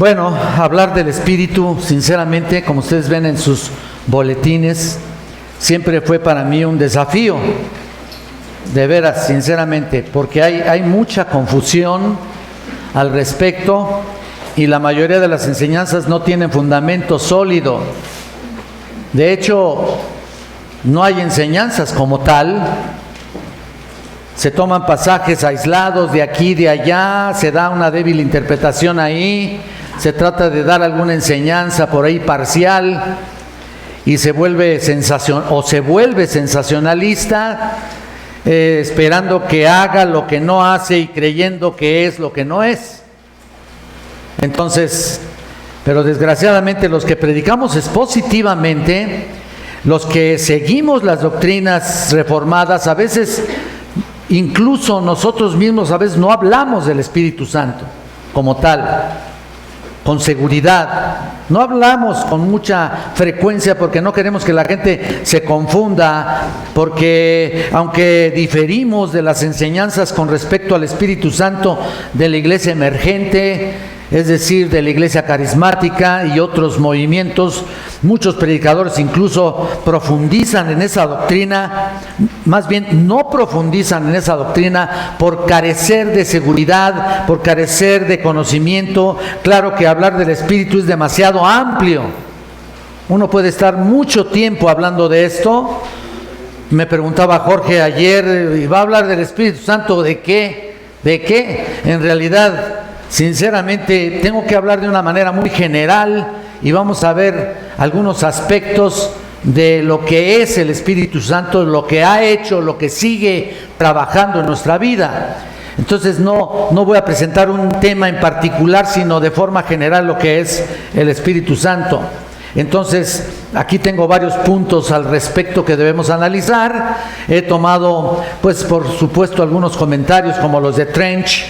Bueno, hablar del Espíritu, sinceramente, como ustedes ven en sus boletines, siempre fue para mí un desafío, de veras, sinceramente, porque hay mucha confusión al respecto y la mayoría de las enseñanzas no tienen fundamento sólido. De hecho, no hay enseñanzas como tal. Se toman pasajes aislados de aquí y de allá, se da una débil interpretación ahí, se trata de dar alguna enseñanza por ahí parcial y se vuelve sensacionalista, esperando que haga lo que no hace y creyendo que es lo que no es. Entonces, pero desgraciadamente los que predicamos expositivamente, los que seguimos las doctrinas reformadas, a veces incluso nosotros mismos a veces no hablamos del Espíritu Santo como tal, con seguridad. No hablamos con mucha frecuencia porque no queremos que la gente se confunda, porque aunque diferimos de las enseñanzas con respecto al Espíritu Santo de la iglesia emergente, es decir, de la iglesia carismática y otros movimientos, muchos predicadores incluso profundizan en esa doctrina, más bien no profundizan en esa doctrina por carecer de seguridad, por carecer de conocimiento. Claro que hablar del Espíritu es demasiado amplio. Uno puede estar mucho tiempo hablando de esto. Me preguntaba Jorge ayer, ¿va a hablar del Espíritu Santo de qué? ¿De qué? En realidad, sinceramente, tengo que hablar de una manera muy general y vamos a ver algunos aspectos de lo que es el Espíritu Santo, lo que ha hecho, lo que sigue trabajando en nuestra vida. Entonces no voy a presentar un tema en particular, sino de forma general lo que es el Espíritu Santo. Entonces, aquí tengo varios puntos al respecto que debemos analizar. He tomado, pues, por supuesto, algunos comentarios como los de Trench,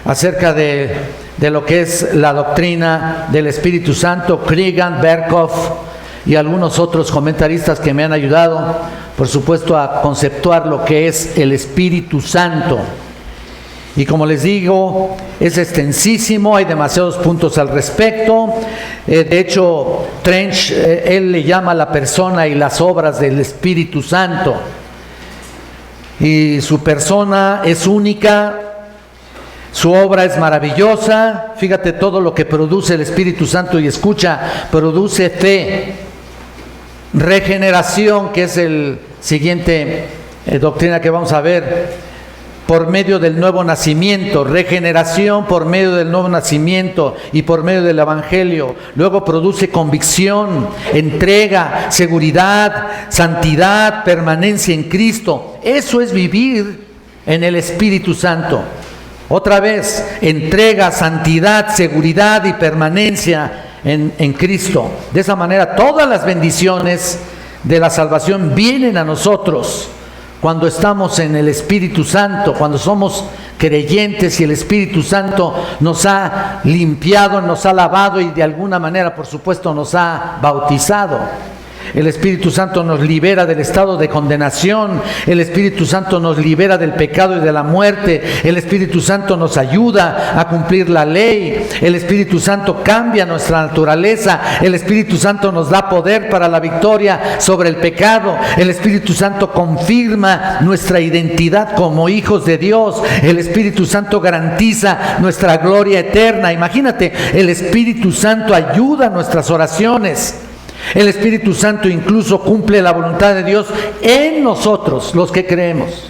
acerca de lo que es la doctrina del Espíritu Santo, Cregan, Berkhoff y algunos otros comentaristas que me han ayudado, por supuesto, a conceptuar lo que es el Espíritu Santo. Y como les digo, es extensísimo, hay demasiados puntos al respecto. De hecho, Trench, él le llama la persona y las obras del Espíritu Santo. Y su persona es única, su obra es maravillosa. Fíjate todo lo que produce el Espíritu Santo y escucha, produce fe, regeneración, que es el siguiente doctrina que vamos a ver, por medio del nuevo nacimiento, regeneración por medio del nuevo nacimiento y por medio del Evangelio. Luego produce convicción, entrega, seguridad, santidad, permanencia en Cristo. Eso es vivir en el Espíritu Santo. Otra vez, entrega, santidad, seguridad y permanencia en Cristo. De esa manera, todas las bendiciones de la salvación vienen a nosotros cuando estamos en el Espíritu Santo, cuando somos creyentes y el Espíritu Santo nos ha limpiado, nos ha lavado y de alguna manera, por supuesto, nos ha bautizado. El Espíritu Santo nos libera del estado de condenación. El Espíritu Santo nos libera del pecado y de la muerte. El Espíritu Santo nos ayuda a cumplir la ley. El Espíritu Santo cambia nuestra naturaleza. El Espíritu Santo nos da poder para la victoria sobre el pecado. El Espíritu Santo confirma nuestra identidad como hijos de Dios. El Espíritu Santo garantiza nuestra gloria eterna. Imagínate, el Espíritu Santo ayuda a nuestras oraciones. El Espíritu Santo incluso cumple la voluntad de Dios en nosotros, los que creemos.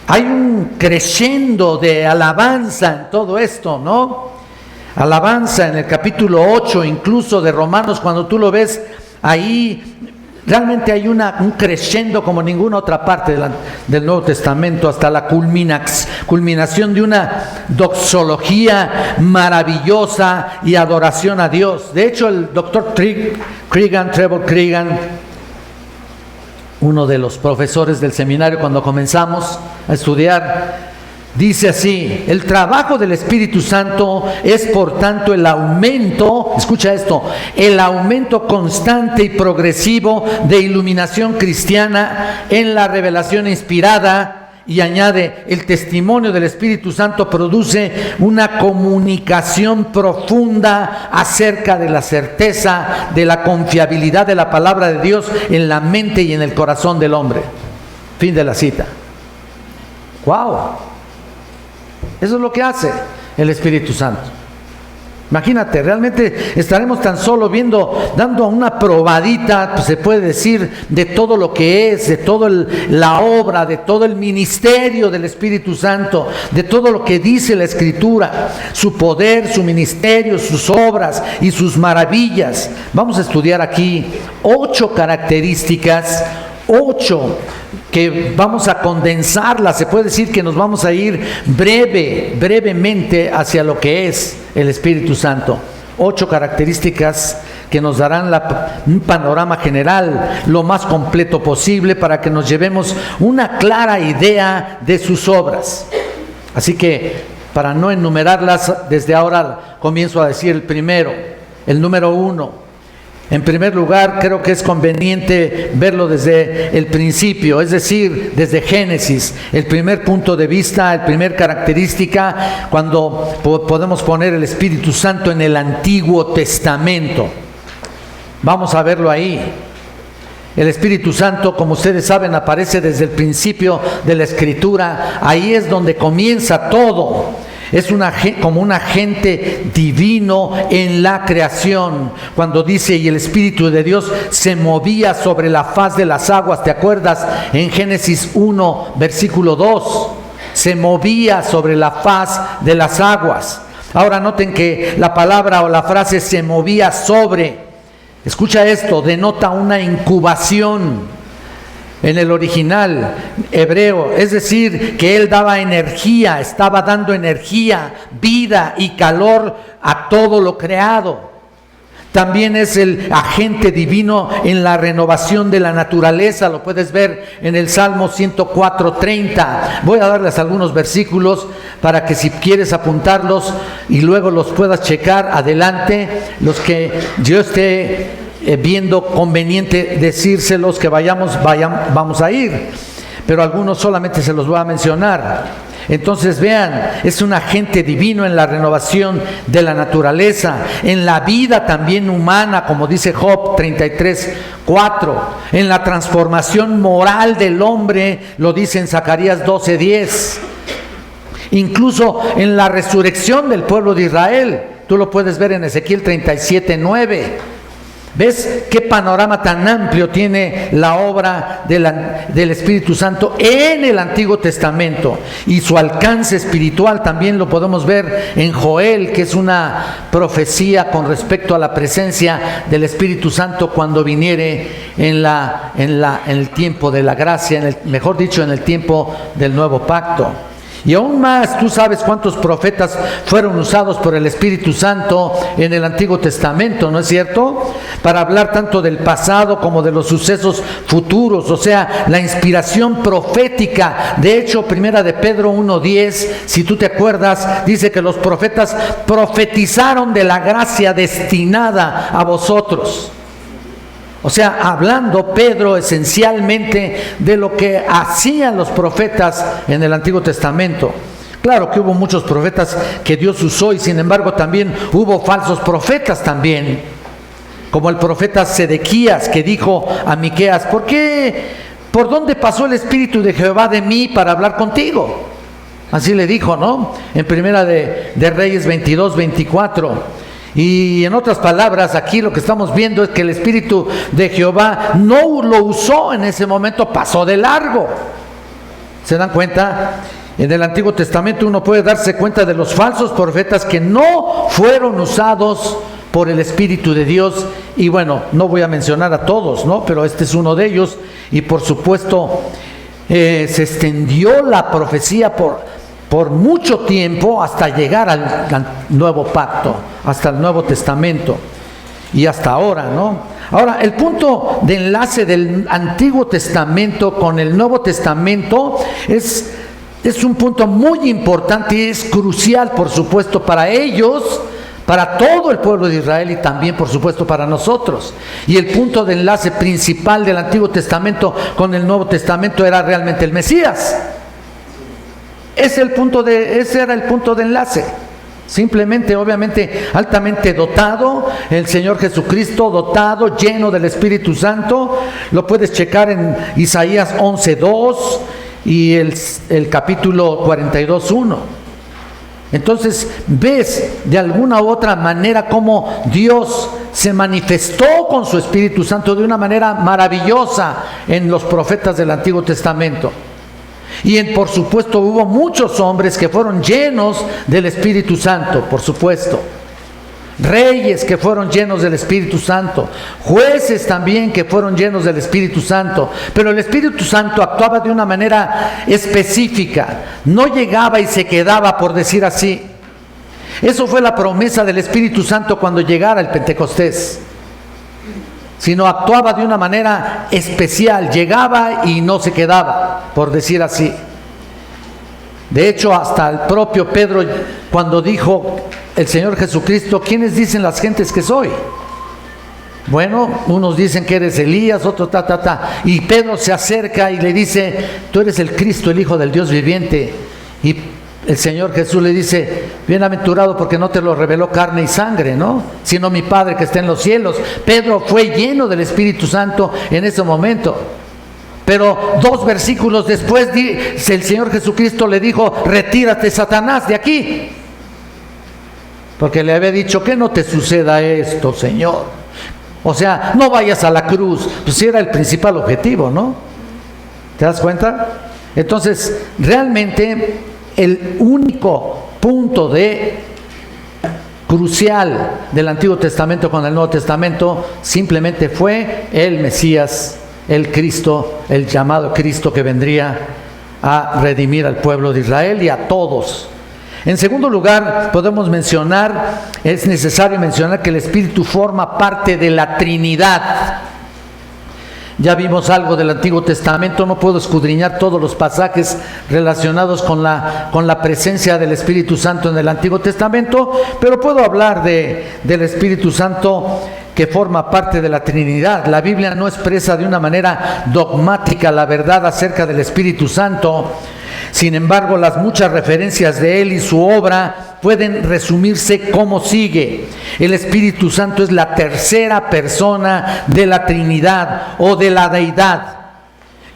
Hay un crescendo de alabanza en todo esto, ¿no? Alabanza en el capítulo 8, incluso de Romanos, cuando tú lo ves ahí, realmente hay un crescendo como ninguna otra parte del Nuevo Testamento, hasta la culminación de una doxología maravillosa y adoración a Dios. De hecho, el doctor Trevor Cregan, uno de los profesores del seminario cuando comenzamos a estudiar, dice así: el trabajo del Espíritu Santo es, por tanto, el aumento, escucha esto, el aumento constante y progresivo de iluminación cristiana en la revelación inspirada y añade, el testimonio del Espíritu Santo produce una comunicación profunda acerca de la certeza, de la confiabilidad de la palabra de Dios en la mente y en el corazón del hombre. Fin de la cita. ¡Wow! Eso es lo que hace el Espíritu Santo. Imagínate, realmente estaremos tan solo dando una probadita, pues se puede decir, de todo lo que es, de toda la obra, de todo el ministerio del Espíritu Santo, de todo lo que dice la Escritura, su poder, su ministerio, sus obras y sus maravillas. Vamos a estudiar aquí 8 características, 8 que vamos a condensarlas. Se puede decir que nos vamos a ir brevemente hacia lo que es el Espíritu Santo. 8 características que nos darán un panorama general lo más completo posible para que nos llevemos una clara idea de sus obras. Así que, para no enumerarlas, desde ahora comienzo a decir el primero, el número 1. En primer lugar, creo que es conveniente verlo desde el principio, es decir, desde Génesis, el primer punto de vista, la primera característica, cuando podemos poner el Espíritu Santo en el Antiguo Testamento. Vamos a verlo ahí. El Espíritu Santo, como ustedes saben, aparece desde el principio de la Escritura. Ahí es donde comienza todo. Es como un agente divino en la creación. Cuando dice, y el Espíritu de Dios se movía sobre la faz de las aguas, ¿te acuerdas? En Génesis 1, versículo 2, se movía sobre la faz de las aguas. Ahora noten que la palabra o la frase se movía sobre, escucha esto, denota una incubación en el original hebreo, es decir, que él daba energía, estaba dando energía, vida y calor a todo lo creado. También es el agente divino en la renovación de la naturaleza, lo puedes ver en el Salmo 104:30. Voy a darles algunos versículos para que si quieres apuntarlos y luego los puedas checar, adelante, los que yo esté viendo conveniente decírselos que vamos a ir, pero algunos solamente se los voy a mencionar. Entonces vean, es un agente divino en la renovación de la naturaleza, en la vida también humana, como dice Job 33:4, en la transformación moral del hombre, lo dice en Zacarías 12:10, incluso en la resurrección del pueblo de Israel, tú lo puedes ver en Ezequiel 37:9. ¿Ves qué panorama tan amplio tiene la obra del Espíritu Santo en el Antiguo Testamento? Y su alcance espiritual también lo podemos ver en Joel, que es una profecía con respecto a la presencia del Espíritu Santo cuando viniere en el tiempo de la gracia, mejor dicho, en el tiempo del nuevo pacto. Y aún más, tú sabes cuántos profetas fueron usados por el Espíritu Santo en el Antiguo Testamento, ¿no es cierto? Para hablar tanto del pasado como de los sucesos futuros, o sea, la inspiración profética. De hecho, primera de Pedro 1:10, si tú te acuerdas, dice que los profetas profetizaron de la gracia destinada a vosotros. O sea, hablando Pedro esencialmente de lo que hacían los profetas en el Antiguo Testamento. Claro que hubo muchos profetas que Dios usó y sin embargo también hubo falsos profetas también. Como el profeta Sedequías que dijo a Miqueas, ¿por dónde pasó el Espíritu de Jehová de mí para hablar contigo? Así le dijo, ¿no? En primera de Reyes 22:24. Y en otras palabras, aquí lo que estamos viendo es que el Espíritu de Jehová no lo usó en ese momento, pasó de largo. ¿Se dan cuenta? En el Antiguo Testamento uno puede darse cuenta de los falsos profetas que no fueron usados por el Espíritu de Dios. Y bueno, no voy a mencionar a todos, ¿no? Pero este es uno de ellos. Y por supuesto, se extendió la profecía por mucho tiempo hasta llegar al nuevo pacto, hasta el Nuevo Testamento y hasta ahora, ¿no? Ahora, el punto de enlace del Antiguo Testamento con el Nuevo Testamento es un punto muy importante y es crucial, por supuesto, para ellos, para todo el pueblo de Israel y también, por supuesto, para nosotros. Y el punto de enlace principal del Antiguo Testamento con el Nuevo Testamento era realmente el Mesías. ese era el punto de enlace. Simplemente, obviamente, altamente dotado, el Señor Jesucristo dotado, lleno del Espíritu Santo. Lo puedes checar en Isaías 11:2 y el capítulo 42:1. Entonces, ves de alguna u otra manera cómo Dios se manifestó con su Espíritu Santo de una manera maravillosa en los profetas del Antiguo Testamento. Y por supuesto hubo muchos hombres que fueron llenos del Espíritu Santo, por supuesto. Reyes que fueron llenos del Espíritu Santo, jueces también que fueron llenos del Espíritu Santo, pero el Espíritu Santo actuaba de una manera específica, no llegaba y se quedaba, por decir así. Eso fue la promesa del Espíritu Santo cuando llegara el Pentecostés, sino actuaba de una manera especial, llegaba y no se quedaba, por decir así. De hecho, hasta el propio Pedro, cuando dijo el Señor Jesucristo, ¿quiénes dicen las gentes que soy? Bueno, unos dicen que eres Elías, otros y Pedro se acerca y le dice, tú eres el Cristo, el Hijo del Dios viviente. Y el Señor Jesús le dice, bienaventurado porque no te lo reveló carne y sangre, ¿no? Sino mi Padre que está en los cielos. Pedro fue lleno del Espíritu Santo en ese momento. Pero 2 versículos después el Señor Jesucristo le dijo, retírate, Satanás, de aquí. Porque le había dicho, que no te suceda esto, Señor. O sea, no vayas a la cruz. Pues era el principal objetivo, ¿no? ¿Te das cuenta? Entonces, realmente el único punto crucial del Antiguo Testamento con el Nuevo Testamento simplemente fue el Mesías, el Cristo, el llamado Cristo que vendría a redimir al pueblo de Israel y a todos. En segundo lugar, es necesario mencionar que el Espíritu forma parte de la Trinidad. Ya vimos algo del Antiguo Testamento, no puedo escudriñar todos los pasajes relacionados con la presencia del Espíritu Santo en el Antiguo Testamento, pero puedo hablar del Espíritu Santo que forma parte de la Trinidad. La Biblia no expresa de una manera dogmática la verdad acerca del Espíritu Santo. Sin embargo, las muchas referencias de él y su obra pueden resumirse como sigue. El Espíritu Santo es la tercera persona de la Trinidad o de la Deidad,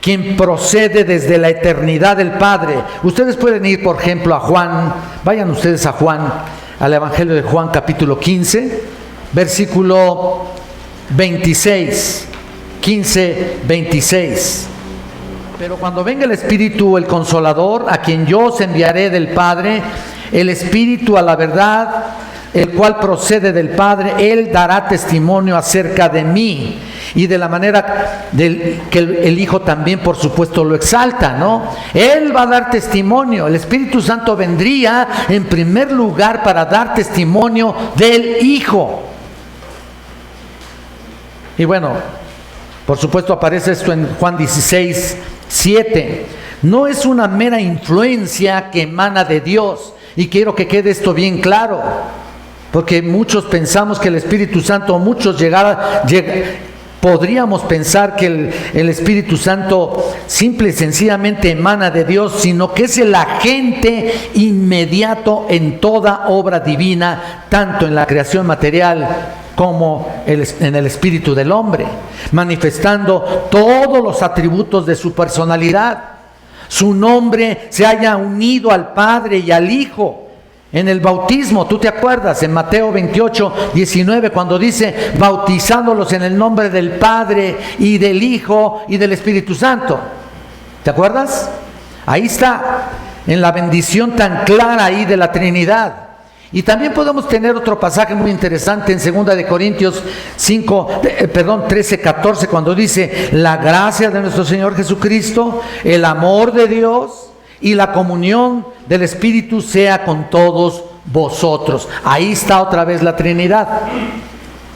quien procede desde la eternidad del Padre. Ustedes pueden ir, por ejemplo, a Juan. Vayan ustedes a Juan, al Evangelio de Juan, capítulo 15, versículo 26, 15, 26. Pero cuando venga el Espíritu, el Consolador, a quien yo os enviaré del Padre, el Espíritu a la verdad, el cual procede del Padre, Él dará testimonio acerca de mí. Y de la manera que el Hijo también, por supuesto, lo exalta, ¿no? Él va a dar testimonio. El Espíritu Santo vendría en primer lugar para dar testimonio del Hijo. Y bueno, por supuesto aparece esto en Juan 16:7. No es una mera influencia que emana de Dios. Y quiero que quede esto bien claro, porque muchos pensamos que el Espíritu Santo, podríamos pensar que el Espíritu Santo simple y sencillamente emana de Dios, sino que es el agente inmediato en toda obra divina, tanto en la creación material como en el espíritu del hombre, manifestando todos los atributos de su personalidad. Su nombre se haya unido al Padre y al Hijo en el bautismo. ¿Tú te acuerdas? En Mateo 28:19, cuando dice, bautizándolos en el nombre del Padre y del Hijo y del Espíritu Santo. ¿Te acuerdas? Ahí está, en la bendición tan clara ahí de la Trinidad. Y también podemos tener otro pasaje muy interesante en 2 de Corintios 13:14, cuando dice, la gracia de nuestro Señor Jesucristo, el amor de Dios y la comunión del Espíritu sea con todos vosotros. Ahí está otra vez la Trinidad.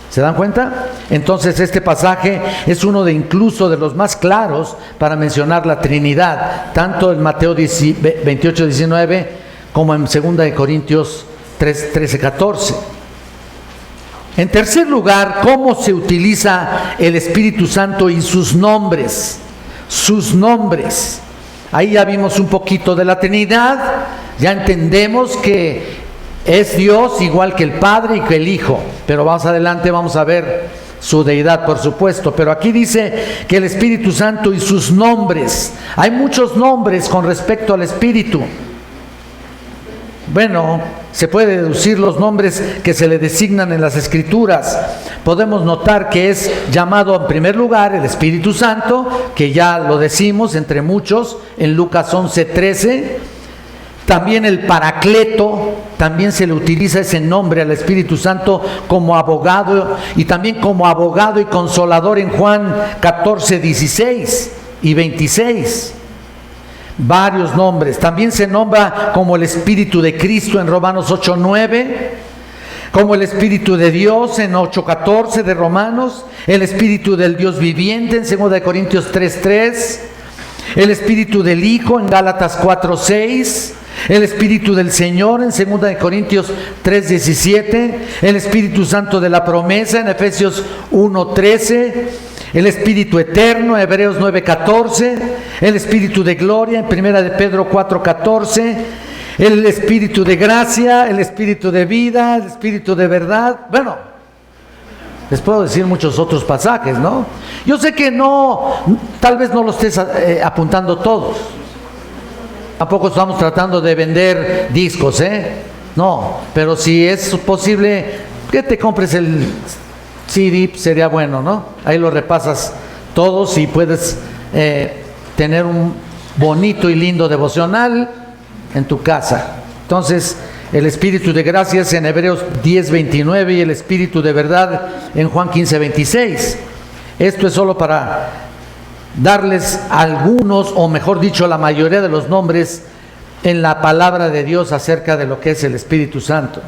¿Se dan cuenta? Entonces este pasaje es uno incluso de los más claros para mencionar la Trinidad, tanto en Mateo 28:19 como en 2 de Corintios 13:14. En tercer lugar, ¿cómo se utiliza el Espíritu Santo y sus nombres? Sus nombres. Ahí ya vimos un poquito de la Trinidad, ya entendemos que es Dios igual que el Padre y que el Hijo, pero más adelante vamos a ver su deidad, por supuesto. Pero aquí dice que el Espíritu Santo y sus nombres, hay muchos nombres con respecto al Espíritu. Bueno, se puede deducir los nombres que se le designan en las Escrituras. Podemos notar que es llamado en primer lugar el Espíritu Santo, que ya lo decimos entre muchos en Lucas 11:13. También el Paracleto, también se le utiliza ese nombre al Espíritu Santo como abogado, y también como abogado y consolador en Juan 14:16 y 26. Varios nombres. También se nombra como el Espíritu de Cristo en Romanos 8:9, como el Espíritu de Dios en 8:14 de Romanos, el Espíritu del Dios viviente en 2 Corintios 3:3, el Espíritu del Hijo en Gálatas 4:6, el Espíritu del Señor en 2 Corintios 3:17, el Espíritu Santo de la promesa en Efesios 1:13, el Espíritu eterno, Hebreos 9:14, el Espíritu de gloria en 1 de Pedro 4:14, el Espíritu de gracia, el Espíritu de vida, el Espíritu de verdad. Bueno, les puedo decir muchos otros pasajes, ¿no? Yo sé que no, tal vez no lo estés apuntando todos. Tampoco estamos tratando de vender discos, No, pero si es posible que te compres el CD, sería bueno, ¿no? Ahí lo repasas todos y puedes tener un bonito y lindo devocional en tu casa. Entonces, el Espíritu de gracias en Hebreos 10:29 y el Espíritu de verdad en Juan 15:26. Esto es solo para darles algunos, o mejor dicho, la mayoría de los nombres en la palabra de Dios acerca de lo que es el Espíritu Santo.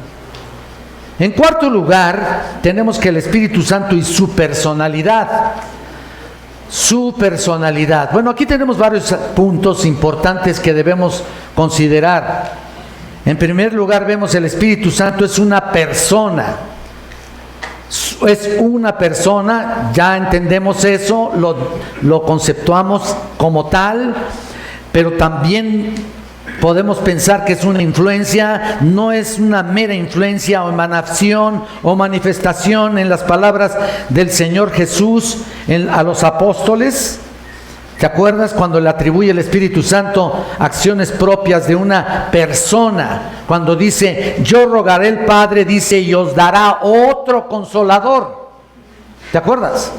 En cuarto lugar, tenemos que el Espíritu Santo y su personalidad. Su personalidad. Bueno, aquí tenemos varios puntos importantes que debemos considerar. En primer lugar, vemos el Espíritu Santo es una persona. Es una persona, ya entendemos eso, lo conceptuamos como tal, pero también podemos pensar que es una influencia, no es una mera influencia o emanación o manifestación en las palabras del Señor Jesús a los apóstoles. ¿Te acuerdas cuando le atribuye el Espíritu Santo acciones propias de una persona? Cuando dice, yo rogaré al Padre, dice, y os dará otro consolador. ¿Te acuerdas?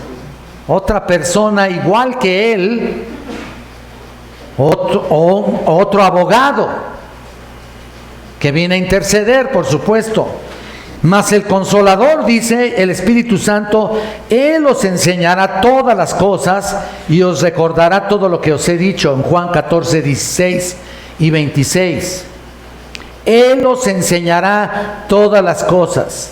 Otra persona igual que él, otro abogado que viene a interceder, por supuesto. Mas el Consolador, dice el Espíritu Santo, Él os enseñará todas las cosas y os recordará todo lo que os he dicho en Juan 14:16 y 26. Él os enseñará todas las cosas.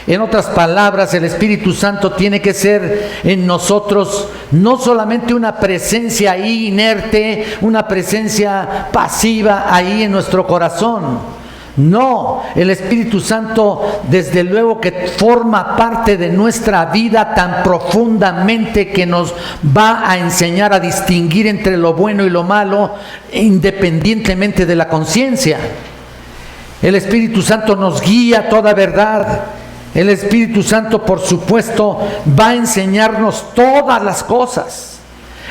En otras palabras, el Espíritu Santo tiene que ser en nosotros no solamente una presencia ahí inerte, una presencia pasiva ahí en nuestro corazón. No, el Espíritu Santo desde luego que forma parte de nuestra vida tan profundamente que nos va a enseñar a distinguir entre lo bueno y lo malo independientemente de la conciencia. El Espíritu Santo nos guía a toda verdad. El Espíritu Santo, por supuesto, va a enseñarnos todas las cosas.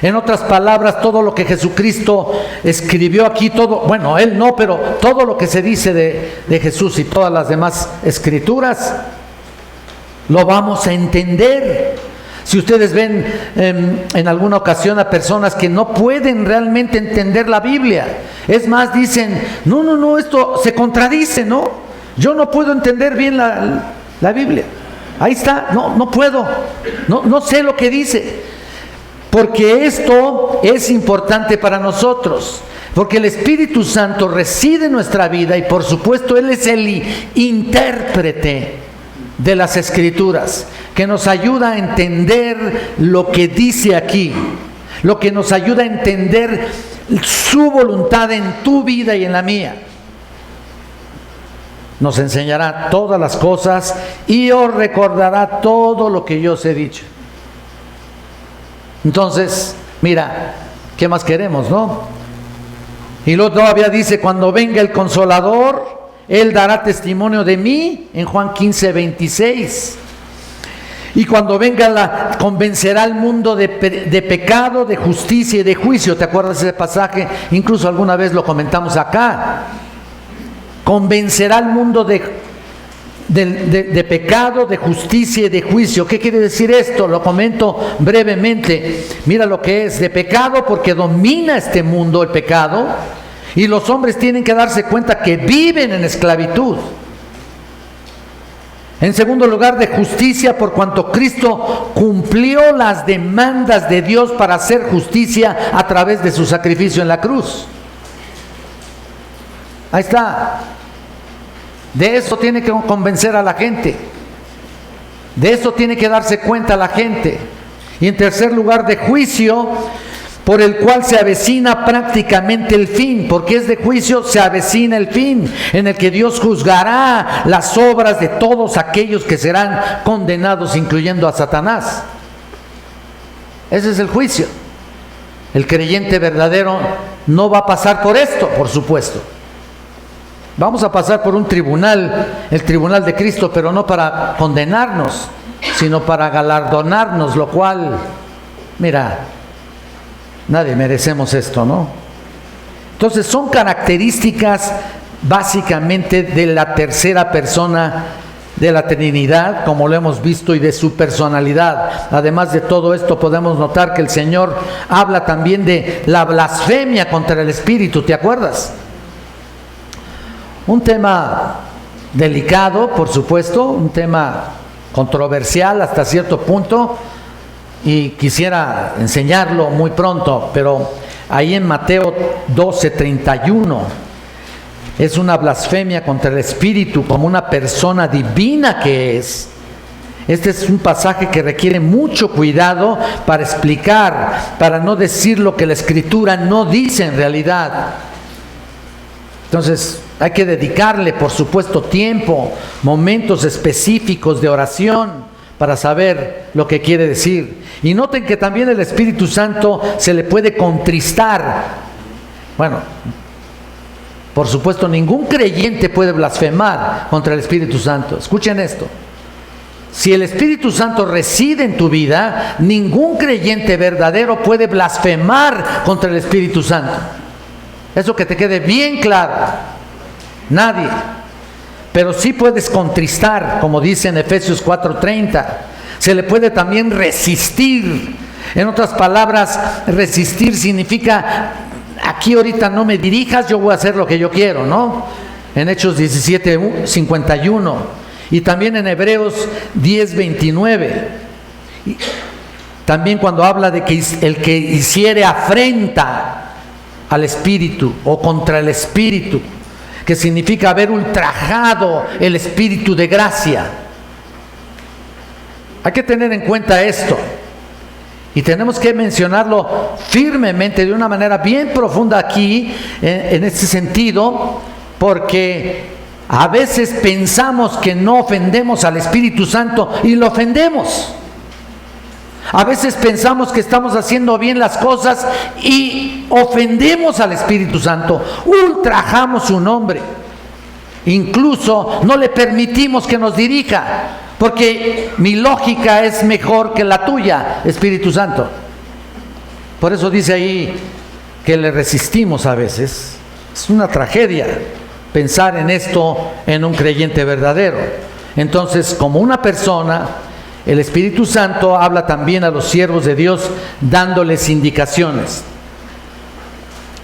En otras palabras, todo lo que Jesucristo escribió aquí, todo, bueno, Él no, pero todo lo que se dice de Jesús y todas las demás escrituras, lo vamos a entender. Si ustedes ven en alguna ocasión a personas que no pueden realmente entender la Biblia, es más, dicen, no, esto se contradice, ¿no? Yo no puedo entender bien la Biblia. Ahí está, no puedo, no sé lo que dice. Porque esto es importante para nosotros, porque el Espíritu Santo reside en nuestra vida y por supuesto Él es el intérprete de las Escrituras, que nos ayuda a entender lo que dice aquí, lo que nos ayuda a entender su voluntad en tu vida y en la mía. Nos enseñará todas las cosas y os recordará todo lo que yo os he dicho. Entonces, mira, ¿qué más queremos, no? Y luego todavía dice, cuando venga el Consolador, Él dará testimonio de mí, en Juan 15:26. Y cuando venga, convencerá al mundo de pecado, de justicia y de juicio. ¿Te acuerdas de ese pasaje? Incluso alguna vez lo comentamos acá. Convencerá al mundo de pecado, de justicia y de juicio. ¿Qué quiere decir esto? Lo comento brevemente. Mira lo que es de pecado, porque domina este mundo el pecado, y los hombres tienen que darse cuenta que viven en esclavitud. En segundo lugar, de justicia, por cuanto Cristo cumplió las demandas de Dios para hacer justicia a través de su sacrificio en la cruz. Ahí está. De eso tiene que convencer a la gente. De eso tiene que darse cuenta la gente. Y en tercer lugar, de juicio, por el cual se avecina prácticamente el fin. Porque es de juicio, se avecina el fin, en el que Dios juzgará las obras de todos aquellos que serán condenados, incluyendo a Satanás. Ese es el juicio. El creyente verdadero no va a pasar por esto, por supuesto. Vamos a pasar por un tribunal, el tribunal de Cristo, pero no para condenarnos, sino para galardonarnos, lo cual, mira, nadie merecemos esto, ¿no? Entonces son características básicamente de la tercera persona de la Trinidad, como lo hemos visto, y de su personalidad. Además de todo esto, podemos notar que el Señor habla también de la blasfemia contra el Espíritu, ¿te acuerdas? Un tema delicado, por supuesto, un tema controversial hasta cierto punto, y quisiera enseñarlo muy pronto, pero ahí en Mateo 12:31 es una blasfemia contra el Espíritu como una persona divina que es. Este es un pasaje que requiere mucho cuidado para explicar, para no decir lo que la Escritura no dice en realidad. Entonces, hay que dedicarle, por supuesto, tiempo, momentos específicos de oración para saber lo que quiere decir. Y noten que también el Espíritu Santo se le puede contristar. Bueno, por supuesto, ningún creyente puede blasfemar contra el Espíritu Santo. Escuchen esto. Si el Espíritu Santo reside en tu vida, ningún creyente verdadero puede blasfemar contra el Espíritu Santo. Eso que te quede bien claro. Nadie. Pero sí puedes contristar, como dice en Efesios 4:30. Se le puede también resistir. En otras palabras, resistir significa, aquí ahorita no me dirijas, yo voy a hacer lo que yo quiero, ¿no? En Hechos 17:51. Y también en Hebreos 10:29. También cuando habla de que el que hiciere afrenta al Espíritu o contra el Espíritu, que significa haber ultrajado el Espíritu de gracia. Hay que tener en cuenta esto, y tenemos que mencionarlo firmemente, de una manera bien profunda aquí, en este sentido, porque a veces pensamos que no ofendemos al Espíritu Santo y lo ofendemos. A veces pensamos que estamos haciendo bien las cosas y ofendemos al Espíritu Santo, ultrajamos su nombre. Incluso no le permitimos que nos dirija, porque mi lógica es mejor que la tuya, Espíritu Santo. Por eso dice ahí que le resistimos a veces. Es una tragedia pensar en esto en un creyente verdadero. Entonces, como una persona, el Espíritu Santo habla también a los siervos de Dios, dándoles indicaciones.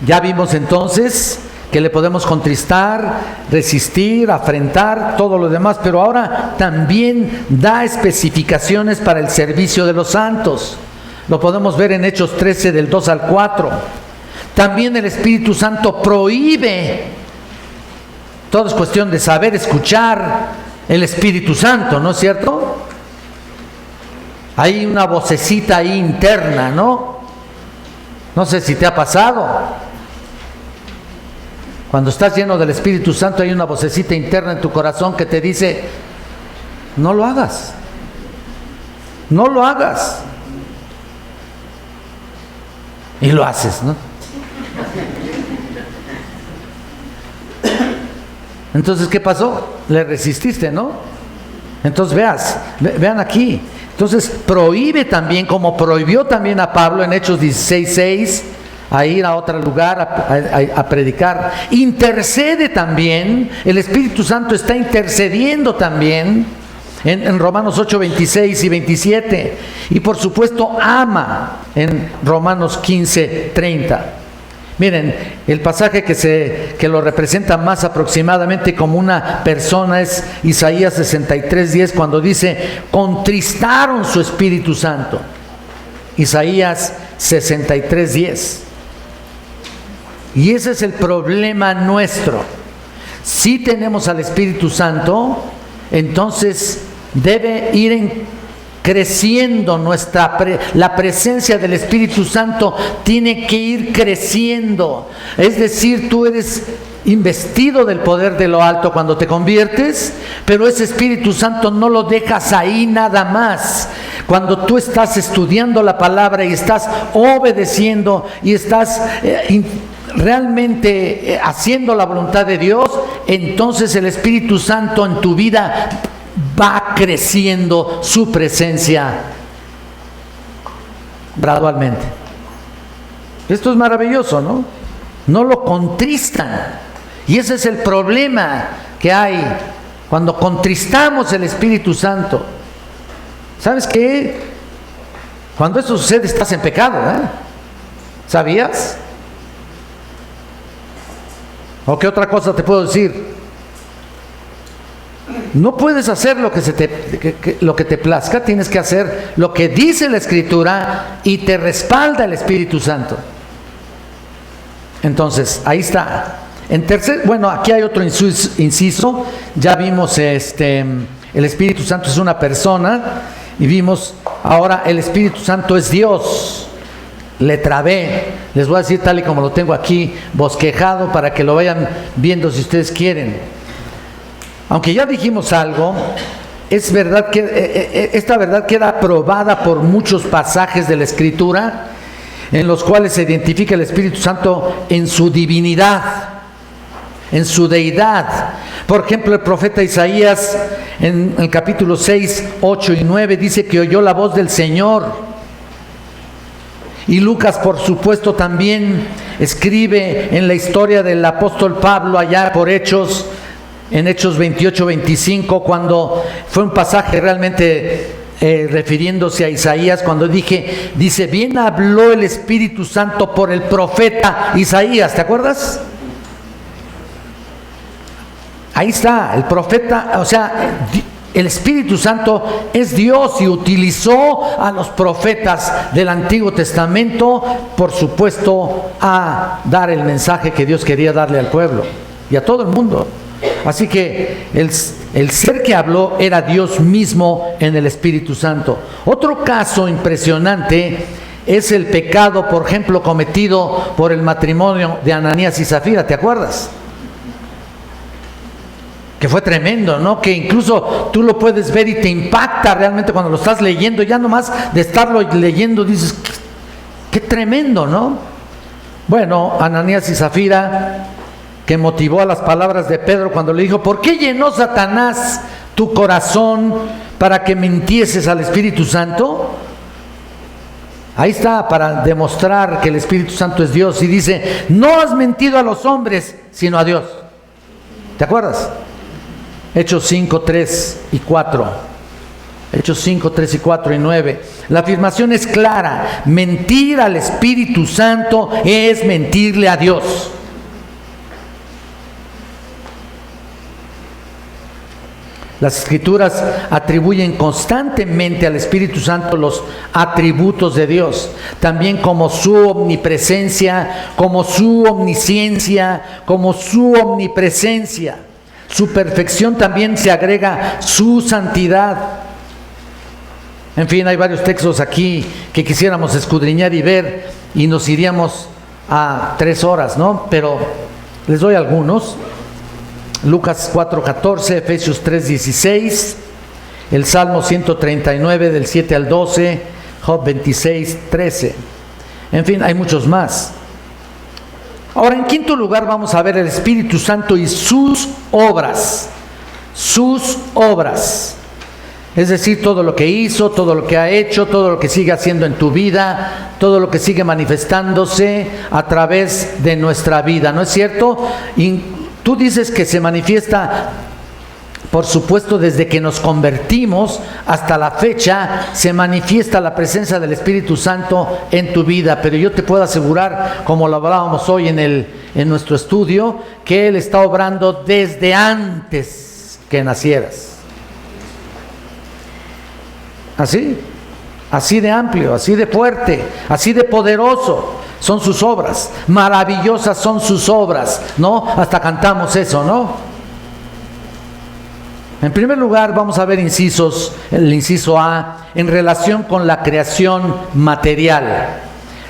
Ya vimos entonces que le podemos contristar, resistir, afrentar, todo lo demás, pero ahora también da especificaciones para el servicio de los santos. Lo podemos ver en Hechos 13, del 2 al 4. También el Espíritu Santo prohíbe. Todo es cuestión de saber escuchar el Espíritu Santo, ¿no es cierto? Hay una vocecita ahí interna, ¿no? No sé si te ha pasado. Cuando estás lleno del Espíritu Santo, hay una vocecita interna en tu corazón que te dice: no lo hagas. No lo hagas. Y lo haces, ¿no? Entonces, ¿qué pasó? Le resististe, ¿no? Entonces, vean aquí. Entonces, prohíbe también, como prohibió también a Pablo en Hechos 16:6, a ir a otro lugar a predicar. Intercede también, el Espíritu Santo está intercediendo también en Romanos 8:26 y 27. Y por supuesto ama en Romanos 15:30. Miren, el pasaje que lo representa más aproximadamente como una persona es Isaías 63:10, cuando dice, contristaron su Espíritu Santo. Isaías 63:10. Y ese es el problema nuestro. Si tenemos al Espíritu Santo, entonces debe ir creciendo la presencia del Espíritu Santo tiene que ir creciendo. Es decir, tú eres investido del poder de lo alto cuando te conviertes, pero ese Espíritu Santo no lo dejas ahí nada más. Cuando tú estás estudiando la palabra y estás obedeciendo y estás realmente haciendo la voluntad de Dios, entonces el Espíritu Santo en tu vida va creciendo su presencia gradualmente. Esto es maravilloso, ¿no? No lo contristan. Y ese es el problema que hay cuando contristamos el Espíritu Santo. ¿Sabes qué? Cuando eso sucede estás en pecado, ¿eh? ¿Sabías? ¿O qué otra cosa te puedo decir? No puedes hacer lo que te plazca, tienes que hacer lo que dice la Escritura y te respalda el Espíritu Santo. Entonces, ahí está. Aquí hay otro inciso. Ya vimos el Espíritu Santo es una persona y vimos ahora el Espíritu Santo es Dios. Letra B. Les voy a decir tal y como lo tengo aquí bosquejado para que lo vayan viendo si ustedes quieren. Aunque ya dijimos algo, es verdad que esta verdad queda probada por muchos pasajes de la Escritura en los cuales se identifica el Espíritu Santo en su divinidad, en su deidad. Por ejemplo, el profeta Isaías en el capítulo 6, 8 y 9 dice que oyó la voz del Señor. Y Lucas, por supuesto, también escribe en la historia del apóstol Pablo allá por Hechos, en Hechos 28-25, cuando fue un pasaje realmente refiriéndose a Isaías, cuando dice, bien habló el Espíritu Santo por el profeta Isaías, ¿te acuerdas? Ahí está, el profeta, o sea, el Espíritu Santo es Dios y utilizó a los profetas del Antiguo Testamento, por supuesto, a dar el mensaje que Dios quería darle al pueblo y a todo el mundo. Así que el ser que habló era Dios mismo en el Espíritu Santo. Otro caso impresionante es el pecado, por ejemplo, cometido por el matrimonio de Ananías y Zafira, ¿te acuerdas? Que fue tremendo, ¿no? Que incluso tú lo puedes ver y te impacta realmente cuando lo estás leyendo. Ya nomás de estarlo leyendo dices, qué tremendo, ¿no? Bueno, Ananías y Zafira, que motivó a las palabras de Pedro cuando le dijo, ¿por qué llenó Satanás tu corazón para que mintieses al Espíritu Santo? Ahí está, para demostrar que el Espíritu Santo es Dios. Y dice, no has mentido a los hombres, sino a Dios. ¿Te acuerdas? Hechos 5, 3 y 4. Hechos 5, 3 y 4 y 9. La afirmación es clara. Mentir al Espíritu Santo es mentirle a Dios. Las Escrituras atribuyen constantemente al Espíritu Santo los atributos de Dios, también como su omnipresencia, como su omnisciencia, como su omnipresencia. Su perfección también se agrega su santidad. En fin, hay varios textos aquí que quisiéramos escudriñar y ver y nos iríamos a 3 horas, ¿no? Pero les doy algunos. Lucas 4:14, Efesios 3:16, el Salmo 139 del 7 al 12, Job 26:13. En fin, hay muchos más. Ahora, en quinto lugar, vamos a ver el Espíritu Santo y sus obras. Sus obras. Es decir, todo lo que hizo, todo lo que ha hecho, todo lo que sigue haciendo en tu vida, todo lo que sigue manifestándose a través de nuestra vida, ¿no es cierto? Y tú dices que se manifiesta, por supuesto, desde que nos convertimos hasta la fecha, se manifiesta la presencia del Espíritu Santo en tu vida, pero yo te puedo asegurar, como lo hablábamos hoy en nuestro estudio, que Él está obrando desde antes que nacieras. Así de amplio, así de fuerte, así de poderoso son sus obras, maravillosas son sus obras, ¿no? Hasta cantamos eso, ¿no? En primer lugar, vamos a ver incisos, el inciso A, en relación con la creación material.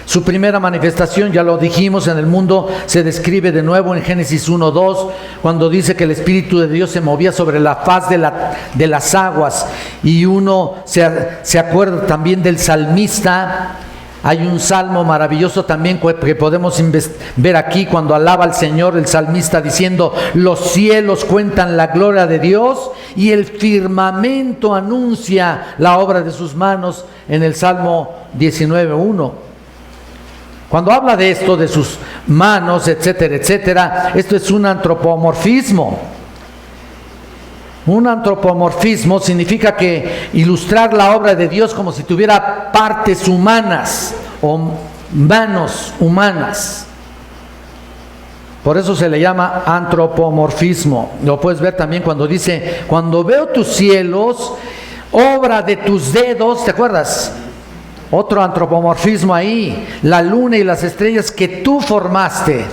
Su primera manifestación, ya lo dijimos, en el mundo se describe de nuevo en Génesis 1:2, cuando dice que el Espíritu de Dios se movía sobre la faz de las aguas. Y uno se acuerda también del salmista. Hay un salmo maravilloso también que podemos ver aquí cuando alaba al Señor el salmista diciendo: los cielos cuentan la gloria de Dios y el firmamento anuncia la obra de sus manos, en el Salmo 19:1. Cuando habla de esto, de sus manos, etcétera, etcétera, esto es un antropomorfismo. Un antropomorfismo significa que ilustrar la obra de Dios como si tuviera partes humanas o manos humanas. Por eso se le llama antropomorfismo. Lo puedes ver también cuando dice: cuando veo tus cielos, obra de tus dedos, ¿te acuerdas? Otro antropomorfismo ahí, la luna y las estrellas que tú formaste.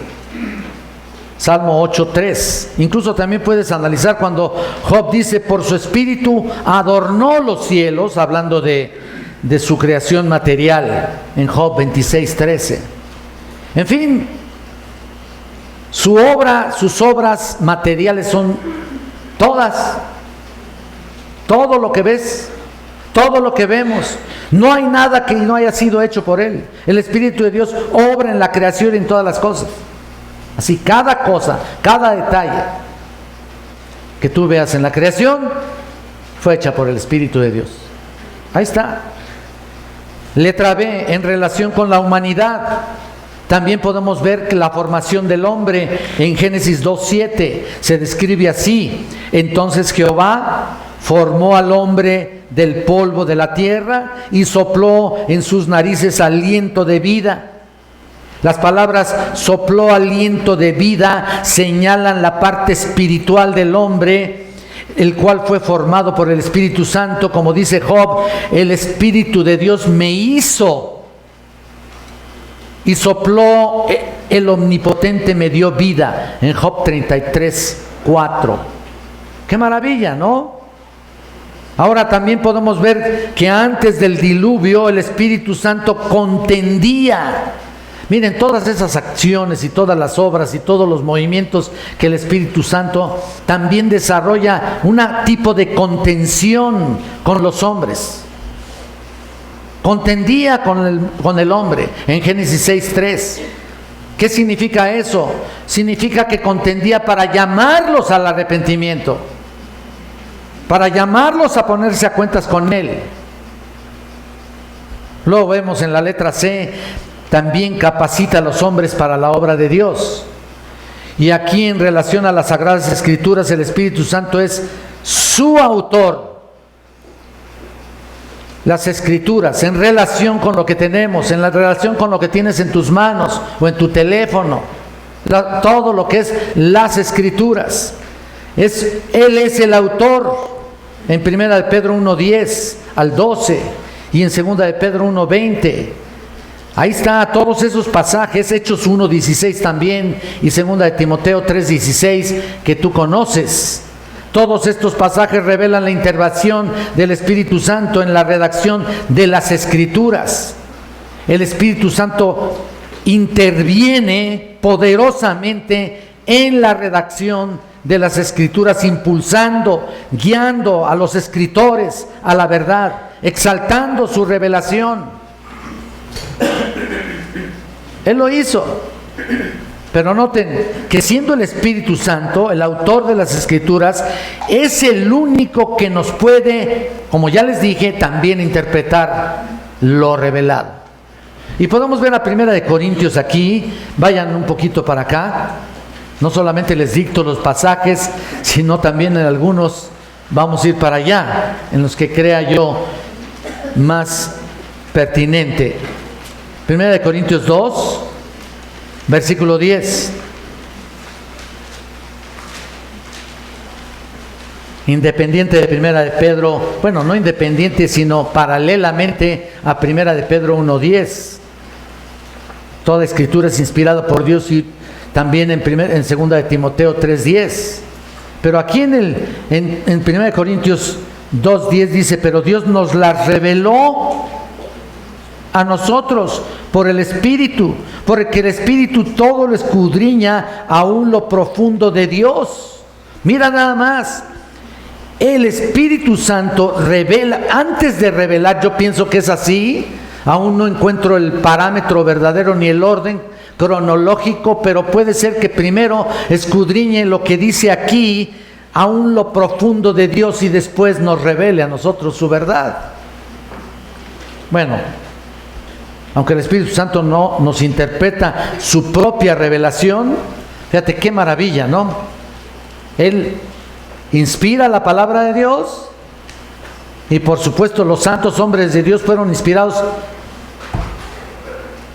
Salmo 8:3. Incluso también puedes analizar cuando Job dice: por su espíritu adornó los cielos, hablando de su creación material, en Job 26:13. En fin, sus obras materiales son todas, todo lo que ves, todo lo que vemos. No hay nada que no haya sido hecho por Él. El Espíritu de Dios obra en la creación y en todas las cosas. Así, cada cosa, cada detalle que tú veas en la creación fue hecha por el Espíritu de Dios. Ahí está. Letra B, en relación con la humanidad. También podemos ver que la formación del hombre en Génesis 2:7 se describe así: entonces Jehová formó al hombre del polvo de la tierra y sopló en sus narices aliento de vida. Las palabras sopló aliento de vida señalan la parte espiritual del hombre, el cual fue formado por el Espíritu Santo. Como dice Job: el Espíritu de Dios me hizo, y sopló el Omnipotente, me dio vida, en Job 33:4. ¡Qué maravilla!, ¿no? Ahora también podemos ver que antes del diluvio el Espíritu Santo contendía. Miren, todas esas acciones y todas las obras y todos los movimientos que el Espíritu Santo también desarrolla un tipo de contención con los hombres. Contendía con el hombre en Génesis 6:3. ¿Qué significa eso? Significa que contendía para llamarlos al arrepentimiento, para llamarlos a ponerse a cuentas con Él. Luego vemos en la letra C: también capacita a los hombres para la obra de Dios. Y aquí, en relación a las Sagradas Escrituras, el Espíritu Santo es su autor. Las Escrituras, en relación con lo que tenemos, en la relación con lo que tienes en tus manos o en tu teléfono, todo lo que es las Escrituras, Él es el autor. En 1 de Pedro 1:10 al 12 y en 2 de Pedro 1:20. Ahí está, todos esos pasajes, Hechos 1:16 también, y 2 de Timoteo 3:16, que tú conoces. Todos estos pasajes revelan la intervención del Espíritu Santo en la redacción de las Escrituras. El Espíritu Santo interviene poderosamente en la redacción de las Escrituras, impulsando, guiando a los escritores a la verdad, exaltando su revelación. Él lo hizo. Pero noten que siendo el Espíritu Santo, el autor de las Escrituras, es el único que nos puede, como ya les dije, también interpretar lo revelado. Y podemos ver a 1 Corintios aquí, vayan un poquito para acá, no solamente les dicto los pasajes, sino también en algunos vamos a ir para allá, en los que crea yo más pertinente. 1 Corintios 2, versículo 10. Independiente de 1 de Pedro, bueno, no independiente, sino paralelamente a 1 de Pedro 1:10. Toda escritura es inspirada por Dios, y también en 2 de Timoteo 3:10. Pero aquí en 1 de Corintios 2:10 dice: pero Dios nos las reveló a nosotros por el Espíritu, porque el Espíritu todo lo escudriña, aún lo profundo de Dios. Mira nada más, el Espíritu Santo revela. Antes de revelar, yo pienso que es así, aún no encuentro el parámetro verdadero ni el orden cronológico, pero puede ser que primero escudriñe lo que dice aquí, aún lo profundo de Dios, y después nos revele a nosotros su verdad. Bueno, aunque el Espíritu Santo no nos interpreta su propia revelación, fíjate qué maravilla, ¿no? Él inspira la palabra de Dios, y por supuesto los santos hombres de Dios fueron inspirados,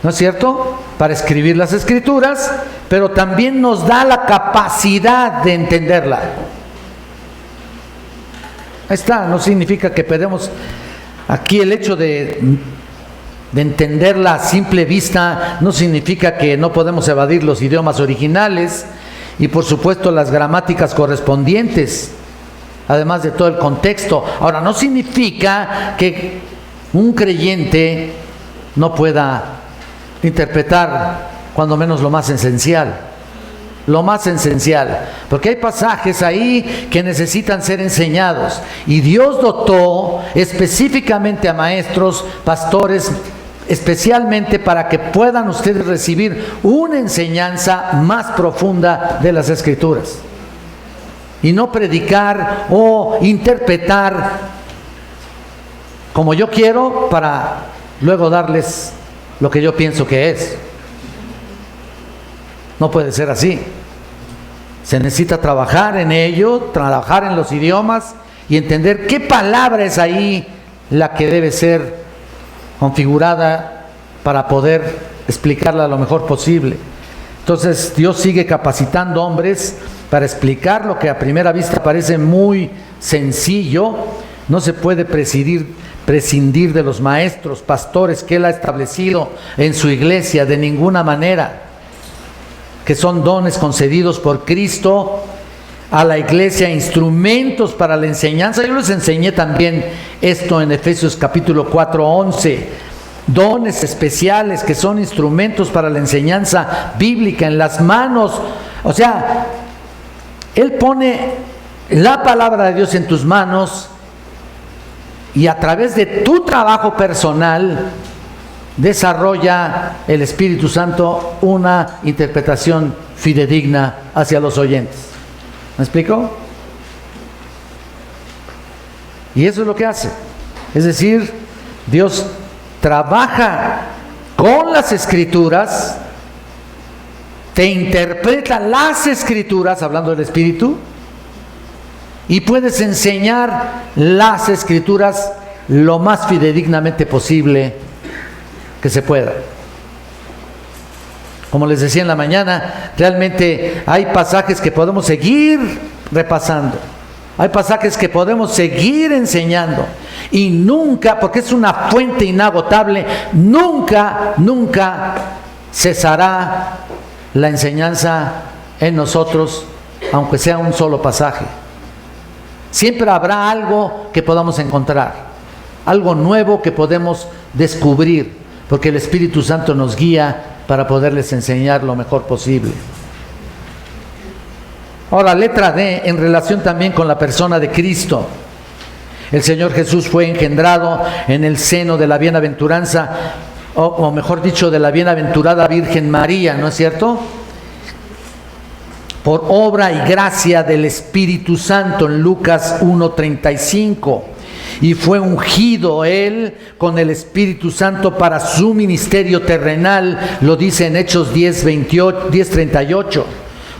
¿no es cierto?, para escribir las Escrituras, pero también nos da la capacidad de entenderla. Ahí está, no significa que perdemos aquí el hecho de entenderla a simple vista, no significa que no podemos evadir los idiomas originales y por supuesto las gramáticas correspondientes, además de todo el contexto. Ahora, no significa que un creyente no pueda interpretar cuando menos lo más esencial, porque hay pasajes ahí que necesitan ser enseñados, y Dios dotó específicamente a maestros, pastores, especialmente para que puedan ustedes recibir una enseñanza más profunda de las Escrituras, y no predicar o interpretar como yo quiero para luego darles lo que yo pienso que es. No puede ser así. Se necesita trabajar en ello, trabajar en los idiomas y entender qué palabra es ahí la que debe ser configurada para poder explicarla lo mejor posible. Entonces Dios sigue capacitando hombres para explicar lo que a primera vista parece muy sencillo. No se puede prescindir de los maestros, pastores que Él ha establecido en su iglesia, de ninguna manera, que son dones concedidos por Cristo a la iglesia, instrumentos para la enseñanza. Yo les enseñé también esto en Efesios capítulo 4:11. Dones especiales que son instrumentos para la enseñanza bíblica en las manos. O sea, Él pone la palabra de Dios en tus manos, y a través de tu trabajo personal desarrolla el Espíritu Santo una interpretación fidedigna hacia los oyentes. ¿Me explico? Y eso es lo que hace. Es decir, Dios trabaja con las Escrituras, te interpreta las Escrituras, hablando del Espíritu, y puedes enseñar las Escrituras lo más fidedignamente posible que se pueda. Como les decía en la mañana, realmente hay pasajes que podemos seguir repasando, hay pasajes que podemos seguir enseñando, y nunca, porque es una fuente inagotable, nunca cesará la enseñanza en nosotros, aunque sea un solo pasaje. Siempre habrá algo que podamos encontrar, algo nuevo que podemos descubrir, porque el Espíritu Santo nos guía para poderles enseñar lo mejor posible. Ahora, letra D, en relación también con la persona de Cristo. El Señor Jesús fue engendrado en el seno de la bienaventuranza, o mejor dicho, de la bienaventurada Virgen María, ¿no es cierto?, por obra y gracia del Espíritu Santo en Lucas 1:35. Y fue ungido él con el Espíritu Santo para su ministerio terrenal, lo dice en Hechos 10:38.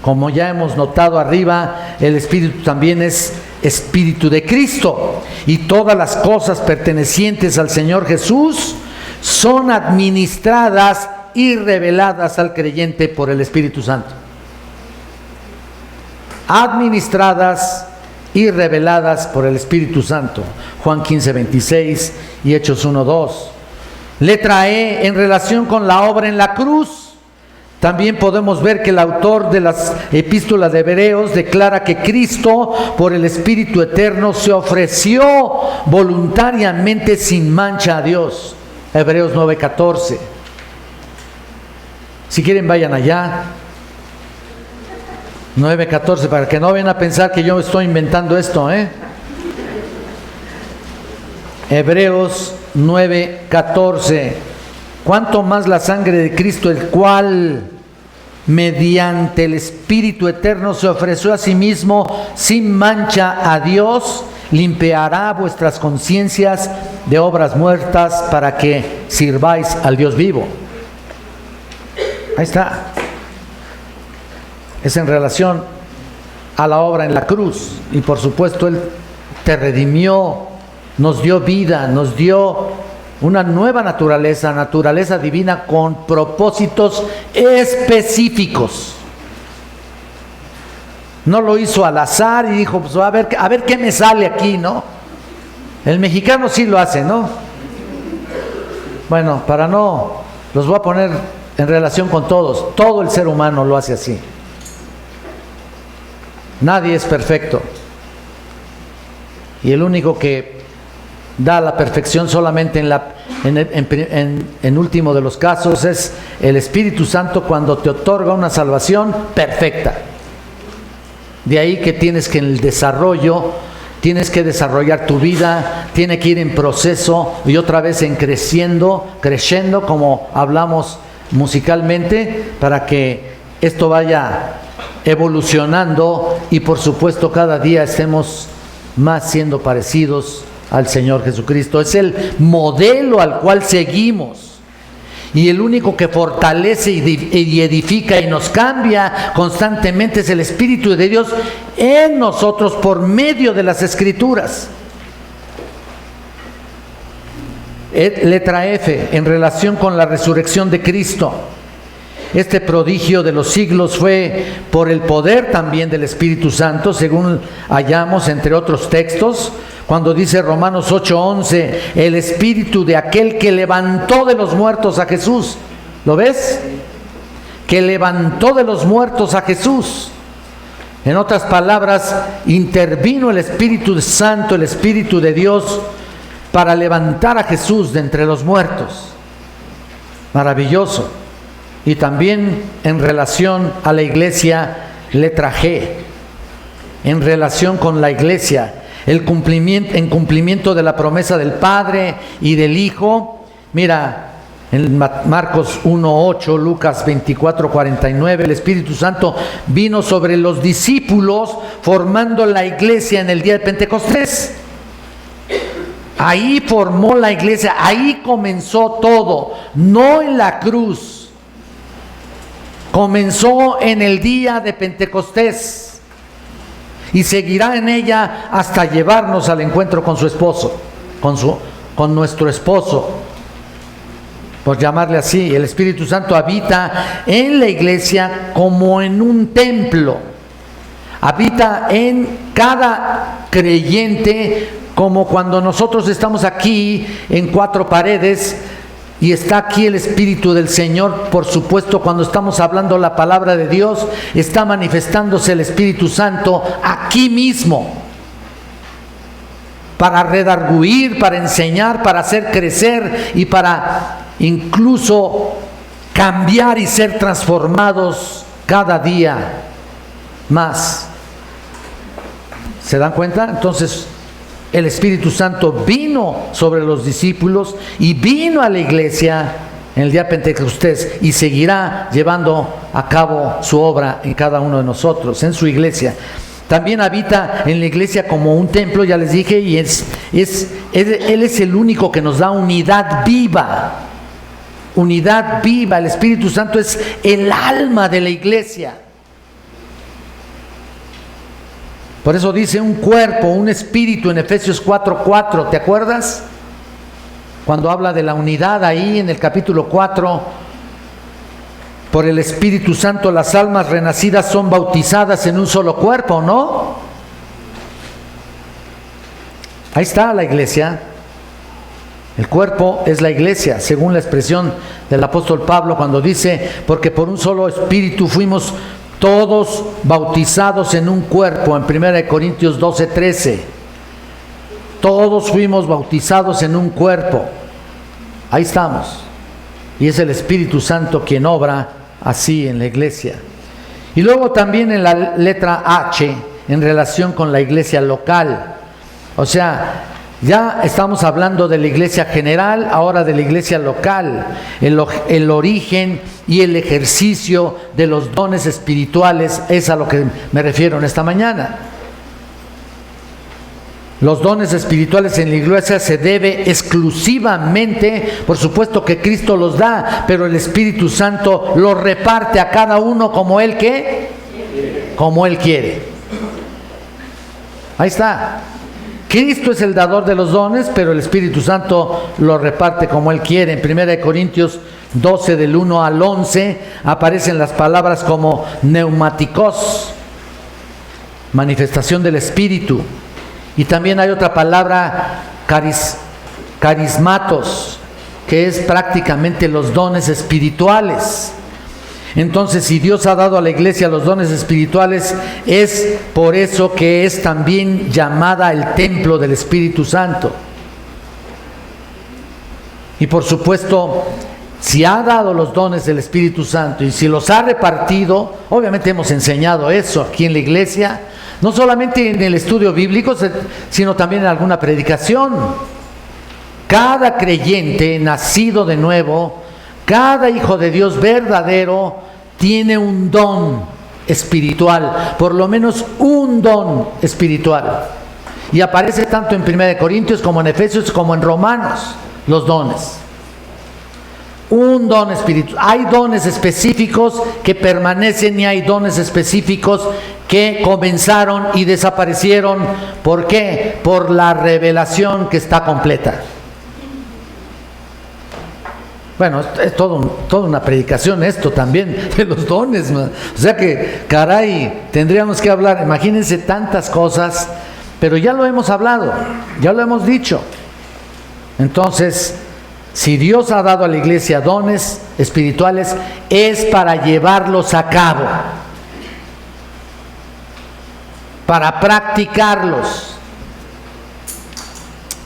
Como ya hemos notado arriba, el Espíritu también es Espíritu de Cristo. Y todas las cosas pertenecientes al Señor Jesús son administradas y reveladas al creyente por el Espíritu Santo. Administradas y reveladas por el Espíritu Santo. Juan 15:26 y Hechos 1:2. Letra E, en relación con la obra en la cruz, también podemos ver que el autor de las epístolas de Hebreos declara que Cristo, por el Espíritu Eterno, se ofreció voluntariamente sin mancha a Dios. Hebreos 9:14. Si quieren, vayan allá. 9:14, para que no vayan a pensar que yo estoy inventando esto, Hebreos 9:14. Cuánto más la sangre de Cristo, el cual mediante el Espíritu Eterno se ofreció a sí mismo sin mancha a Dios, limpiará vuestras conciencias de obras muertas para que sirváis al Dios vivo. Ahí está. Es en relación a la obra en la cruz. Y por supuesto Él te redimió, nos dio vida, nos dio una nueva naturaleza divina con propósitos específicos. No lo hizo al azar y dijo, pues a ver qué me sale aquí, ¿no? El mexicano sí lo hace, ¿no? Bueno, los voy a poner en relación con todos. Todo el ser humano lo hace así. Nadie es perfecto. Y el único que da la perfección solamente en último de los casos es el Espíritu Santo, cuando te otorga una salvación perfecta. De ahí que tienes que en el desarrollo, tienes que desarrollar tu vida, tiene que ir en proceso y otra vez en creciendo, como hablamos musicalmente, para que esto vaya evolucionando y por supuesto cada día estemos más siendo parecidos al Señor Jesucristo. Es el modelo al cual seguimos, y el único que fortalece y edifica y nos cambia constantemente es el Espíritu de Dios en nosotros por medio de las Escrituras. Letra F, en relación con la resurrección de Cristo. Este prodigio de los siglos fue por el poder también del Espíritu Santo, según hallamos entre otros textos, cuando dice Romanos 8:11, el Espíritu de aquel que levantó de los muertos a Jesús. ¿Lo ves? Que levantó de los muertos a Jesús. En otras palabras, intervino el Espíritu Santo, el Espíritu de Dios, para levantar a Jesús de entre los muertos. Maravilloso. Y también en relación a la iglesia, letra G, en relación con la iglesia, en cumplimiento de la promesa del Padre y del Hijo. Mira, en Marcos 1:8, Lucas 24:49, el Espíritu Santo vino sobre los discípulos formando la iglesia en el día de Pentecostés. Ahí formó la iglesia, ahí comenzó todo, no en la cruz. Comenzó en el día de Pentecostés y seguirá en ella hasta llevarnos al encuentro con su esposo, con nuestro esposo, por llamarle así. El Espíritu Santo habita en la iglesia como en un templo, habita en cada creyente, como cuando nosotros estamos aquí en cuatro paredes. Y está aquí el Espíritu del Señor, por supuesto, cuando estamos hablando la palabra de Dios, está manifestándose el Espíritu Santo aquí mismo, para redarguir, para enseñar, para hacer crecer y para incluso cambiar y ser transformados cada día más. ¿Se dan cuenta? Entonces, el Espíritu Santo vino sobre los discípulos y vino a la iglesia en el día de Pentecostés y seguirá llevando a cabo su obra en cada uno de nosotros, en su iglesia. También habita en la iglesia como un templo, ya les dije, y Él es el único que nos da unidad viva. Unidad viva. El Espíritu Santo es el alma de la iglesia. Por eso dice un cuerpo, un espíritu en Efesios 4:4, ¿te acuerdas? Cuando habla de la unidad ahí en el capítulo 4, por el Espíritu Santo las almas renacidas son bautizadas en un solo cuerpo, ¿no? Ahí está la iglesia. El cuerpo es la iglesia, según la expresión del apóstol Pablo cuando dice, porque por un solo espíritu fuimos todos bautizados en un cuerpo, en 1 Corintios 12:13. Todos fuimos bautizados en un cuerpo. Ahí estamos. Y es el Espíritu Santo quien obra así en la iglesia. Y luego también en la letra H, en relación con la iglesia local. O sea, ya estamos hablando de la iglesia general, ahora de la iglesia local, el origen y el ejercicio de los dones espirituales, es a lo que me refiero en esta mañana. Los dones espirituales en la iglesia se debe exclusivamente, por supuesto que Cristo los da, pero el Espíritu Santo los reparte a cada uno como Él como Él quiere. Ahí está. Cristo es el dador de los dones, pero el Espíritu Santo los reparte como Él quiere. En 1 Corintios 12, del 1 al 11, aparecen las palabras como neumáticos, manifestación del Espíritu. Y también hay otra palabra, carismatos, que es prácticamente los dones espirituales. Entonces, si Dios ha dado a la iglesia los dones espirituales, es por eso que es también llamada el templo del Espíritu Santo. Y por supuesto, si ha dado los dones del Espíritu Santo y si los ha repartido, obviamente hemos enseñado eso aquí en la iglesia, no solamente en el estudio bíblico, sino también en alguna predicación. Cada creyente nacido de nuevo, cada hijo de Dios verdadero, tiene un don espiritual, por lo menos un don espiritual. Y aparece tanto en 1 Corintios como en Efesios como en Romanos, los dones. Un don espiritual. Hay dones específicos que permanecen y hay dones específicos que comenzaron y desaparecieron. ¿Por qué? Por la revelación que está completa. Bueno, es toda una predicación esto también de los dones, ¿no? O sea que, caray, tendríamos que hablar, imagínense tantas cosas, pero ya lo hemos hablado, ya lo hemos dicho. Entonces, si Dios ha dado a la iglesia dones espirituales, es para llevarlos a cabo, para practicarlos.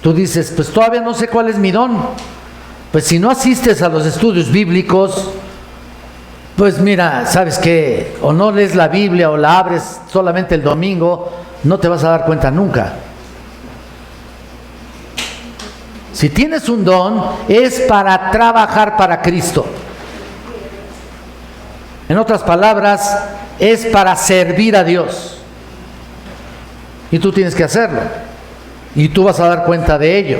Tú dices, pues todavía no sé cuál es mi don. Pues si no asistes a los estudios bíblicos, pues mira, ¿sabes qué? O no lees la Biblia o la abres solamente el domingo, no te vas a dar cuenta nunca. Si tienes un don, es para trabajar para Cristo. En otras palabras, es para servir a Dios. Y tú tienes que hacerlo. Y tú vas a dar cuenta de ello.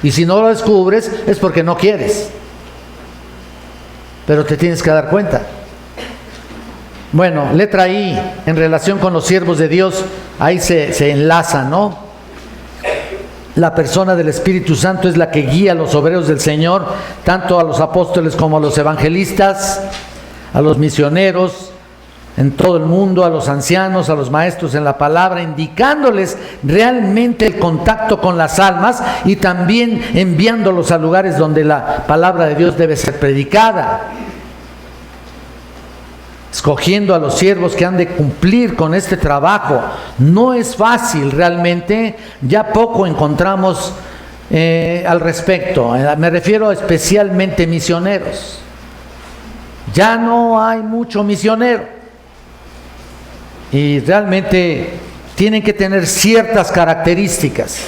Y si no lo descubres, es porque no quieres. Pero te tienes que dar cuenta. Bueno, letra I, en relación con los siervos de Dios, ahí se enlaza, ¿no? La persona del Espíritu Santo es la que guía a los obreros del Señor, tanto a los apóstoles como a los evangelistas, a los misioneros en todo el mundo, a los ancianos, a los maestros en la palabra, indicándoles realmente el contacto con las almas y también enviándolos a lugares donde la palabra de Dios debe ser predicada. Escogiendo a los siervos que han de cumplir con este trabajo. No es fácil realmente, ya poco encontramos al respecto. Me refiero especialmente misioneros. Ya no hay mucho misionero. Y realmente tienen que tener ciertas características.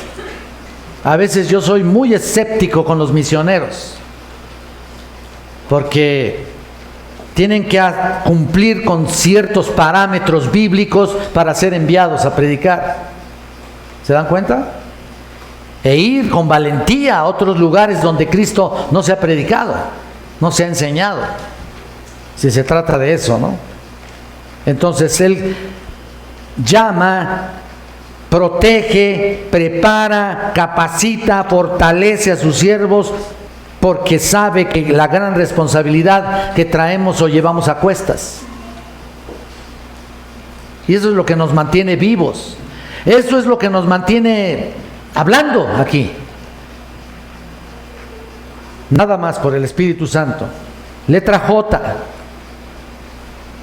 A veces yo soy muy escéptico con los misioneros, porque tienen que cumplir con ciertos parámetros bíblicos para ser enviados a predicar. ¿Se dan cuenta? E ir con valentía a otros lugares donde Cristo no se ha predicado, no se ha enseñado, si se trata de eso, ¿no? Entonces Él llama, protege, prepara, capacita, fortalece a sus siervos, porque sabe que la gran responsabilidad que traemos o llevamos a cuestas. Y eso es lo que nos mantiene vivos. Eso es lo que nos mantiene hablando aquí. Nada más por el Espíritu Santo. Letra J.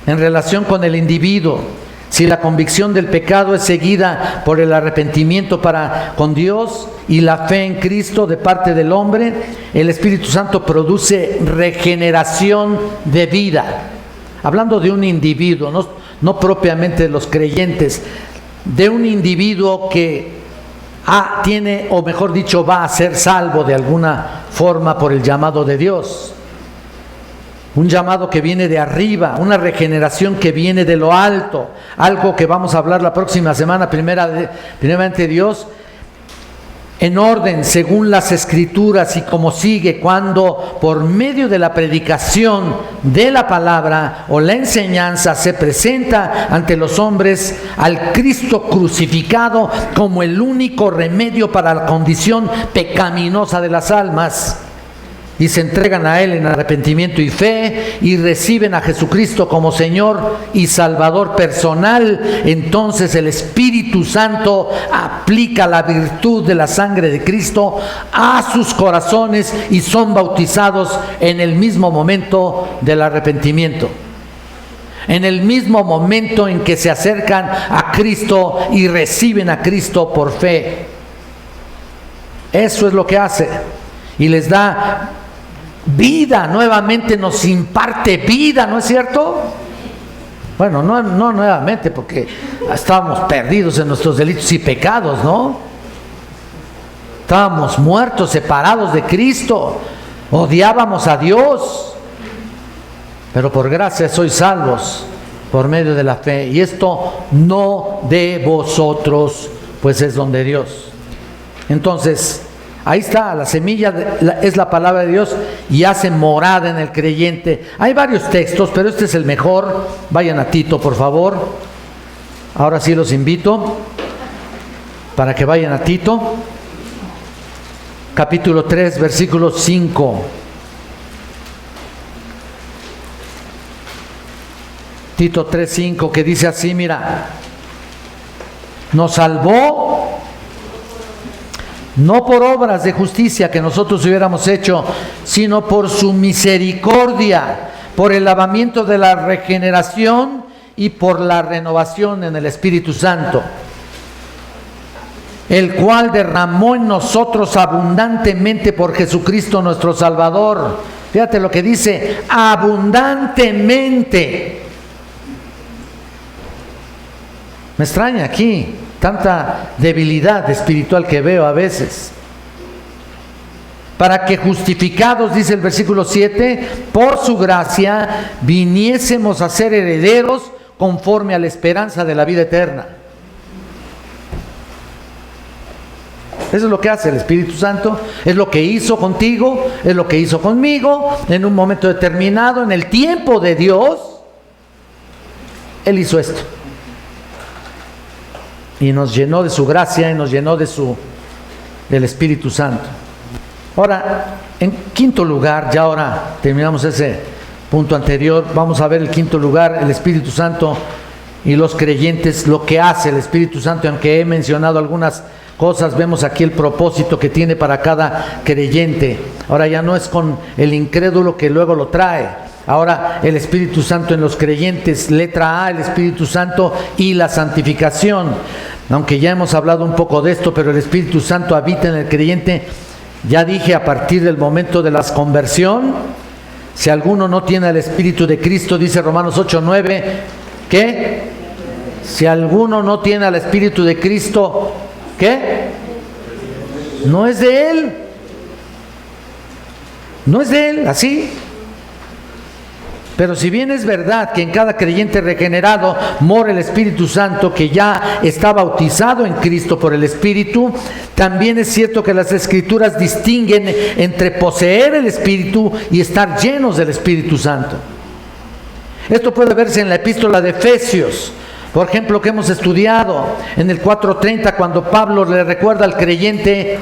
En relación con el individuo. Si la convicción del pecado es seguida por el arrepentimiento para con Dios y la fe en Cristo de parte del hombre, el Espíritu Santo produce regeneración de vida. Hablando de un individuo, no propiamente de los creyentes, de un individuo que tiene, o mejor dicho, va a ser salvo de alguna forma por el llamado de Dios. Un llamado que viene de arriba, una regeneración que viene de lo alto, algo que vamos a hablar la próxima semana, primeramente Dios, en orden, según las Escrituras, y como sigue, cuando por medio de la predicación de la palabra o la enseñanza se presenta ante los hombres al Cristo crucificado como el único remedio para la condición pecaminosa de las almas, y se entregan a Él en arrepentimiento y fe y reciben a Jesucristo como Señor y Salvador personal, entonces el Espíritu Santo aplica la virtud de la sangre de Cristo a sus corazones y son bautizados en el mismo momento del arrepentimiento, en el mismo momento en que se acercan a Cristo y reciben a Cristo por fe. Eso es lo que hace, y les da vida, nuevamente nos imparte vida, ¿no es cierto? Bueno, no nuevamente, porque estábamos perdidos en nuestros delitos y pecados, ¿no? Estábamos muertos, separados de Cristo, odiábamos a Dios, pero por gracia sois salvos por medio de la fe, y esto no de vosotros, pues es don de Dios. Entonces, ahí está, la semilla es la palabra de Dios y hace morada en el creyente. Hay varios textos, pero este es el mejor. Vayan a Tito, por favor. Ahora sí los invito para que vayan a Tito, capítulo 3, versículo 5. Tito 3:5, que dice así, mira, nos salvó no por obras de justicia que nosotros hubiéramos hecho, sino por su misericordia, por el lavamiento de la regeneración y por la renovación en el Espíritu Santo, el cual derramó en nosotros abundantemente por Jesucristo nuestro Salvador. Fíjate lo que dice, abundantemente. Me extraña aquí tanta debilidad espiritual que veo a veces. Para que justificados, dice el versículo 7, por su gracia viniésemos a ser herederos conforme a la esperanza de la vida eterna. Eso es lo que hace el Espíritu Santo, es lo que hizo contigo, es lo que hizo conmigo, en un momento determinado, en el tiempo de Dios, Él hizo esto. Y nos llenó de su gracia y nos llenó del Espíritu Santo. Ahora, en quinto lugar, ya ahora terminamos ese punto anterior, vamos a ver el quinto lugar, el Espíritu Santo y los creyentes, lo que hace el Espíritu Santo. Aunque he mencionado algunas cosas, vemos aquí el propósito que tiene para cada creyente. Ahora ya no es con el incrédulo que luego lo trae. Ahora el Espíritu Santo en los creyentes, letra A, el Espíritu Santo y la santificación. Aunque ya hemos hablado un poco de esto, pero el Espíritu Santo habita en el creyente, ya dije, a partir del momento de la conversión. Si alguno no tiene el Espíritu de Cristo, dice Romanos 8:9, ¿qué? Si alguno no tiene al Espíritu de Cristo, ¿qué? No es de Él. No es de Él, así. Pero si bien es verdad que en cada creyente regenerado mora el Espíritu Santo, que ya está bautizado en Cristo por el Espíritu, también es cierto que las Escrituras distinguen entre poseer el Espíritu y estar llenos del Espíritu Santo. Esto puede verse en la epístola de Efesios, por ejemplo, que hemos estudiado en el 4:30, cuando Pablo le recuerda al creyente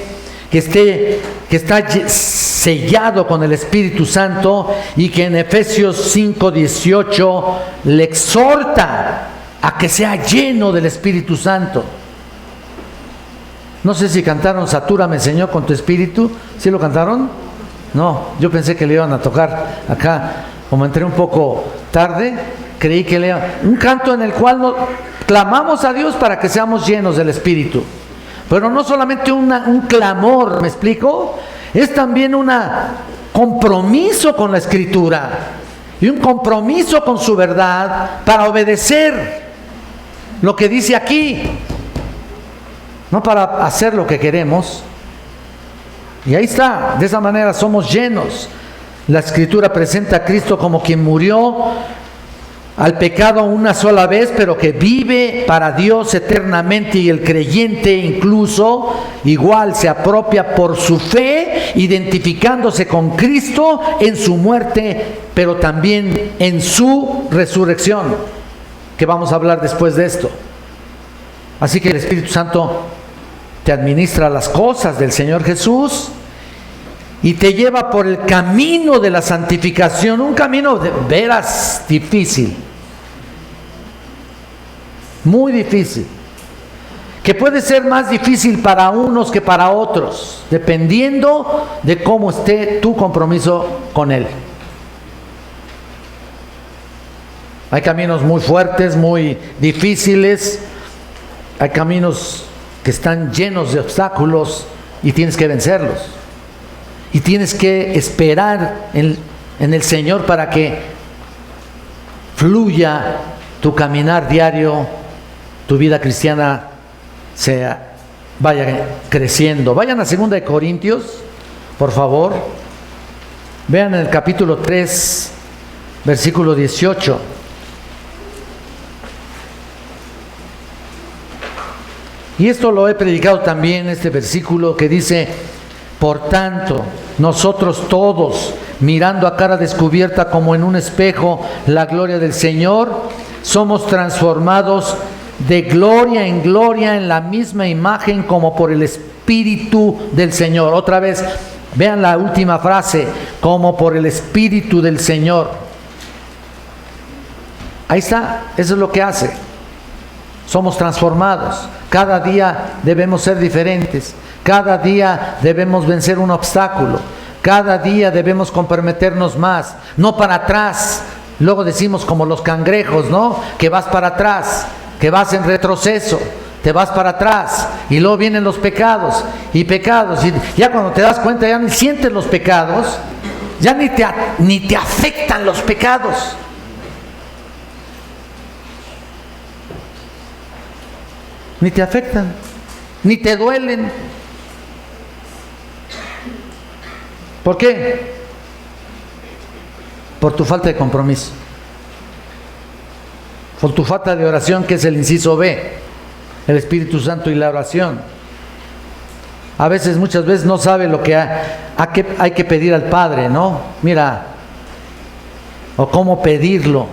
que está sellado con el Espíritu Santo, y que en Efesios 5:18 le exhorta a que sea lleno del Espíritu Santo. No sé si cantaron "Satúrame, Señor, con tu Espíritu". ¿Sí lo cantaron? No, yo pensé que le iban a tocar acá. Como entré un poco tarde, creí que le iban... Un canto en el cual clamamos a Dios para que seamos llenos del Espíritu. Pero no solamente un clamor, ¿me explico? Es también un compromiso con la Escritura y un compromiso con su verdad para obedecer lo que dice aquí, no para hacer lo que queremos. Y ahí está, de esa manera somos llenos. La Escritura presenta a Cristo como quien murió al pecado una sola vez, pero que vive para Dios eternamente, y el creyente incluso igual se apropia por su fe, identificándose con Cristo en su muerte, pero también en su resurrección, que vamos a hablar después de esto. Así que el Espíritu Santo te administra las cosas del Señor Jesús y te lleva por el camino de la santificación, un camino de veras difícil, muy difícil, que puede ser más difícil para unos que para otros, dependiendo de cómo esté tu compromiso con Él. Hay caminos muy fuertes, muy difíciles, hay caminos que están llenos de obstáculos y tienes que vencerlos. Y tienes que esperar en el Señor para que fluya tu caminar diario, tu vida cristiana vaya creciendo. Vayan a 2 de Corintios, por favor. Vean en el capítulo 3, versículo 18. Y esto lo he predicado también, este versículo que dice: por tanto, nosotros todos, mirando a cara descubierta como en un espejo la gloria del Señor, somos transformados de gloria en gloria en la misma imagen como por el Espíritu del Señor. Otra vez, vean la última frase: como por el Espíritu del Señor. Ahí está, eso es lo que hace. Somos transformados. Cada día debemos ser diferentes. Cada día debemos vencer un obstáculo. Cada día debemos comprometernos más, no para atrás. Luego decimos como los cangrejos, ¿no? Que vas para atrás, que vas en retroceso, te vas para atrás, y luego vienen los pecados, y ya cuando te das cuenta ya ni sientes los pecados, ya ni te afectan los pecados. Ni te afectan, ni te duelen. ¿Por qué? Por tu falta de compromiso, por tu falta de oración, que es el inciso B, el Espíritu Santo y la oración. A veces, muchas veces no sabe lo que hay que pedir al Padre, ¿no? Mira, o cómo pedirlo.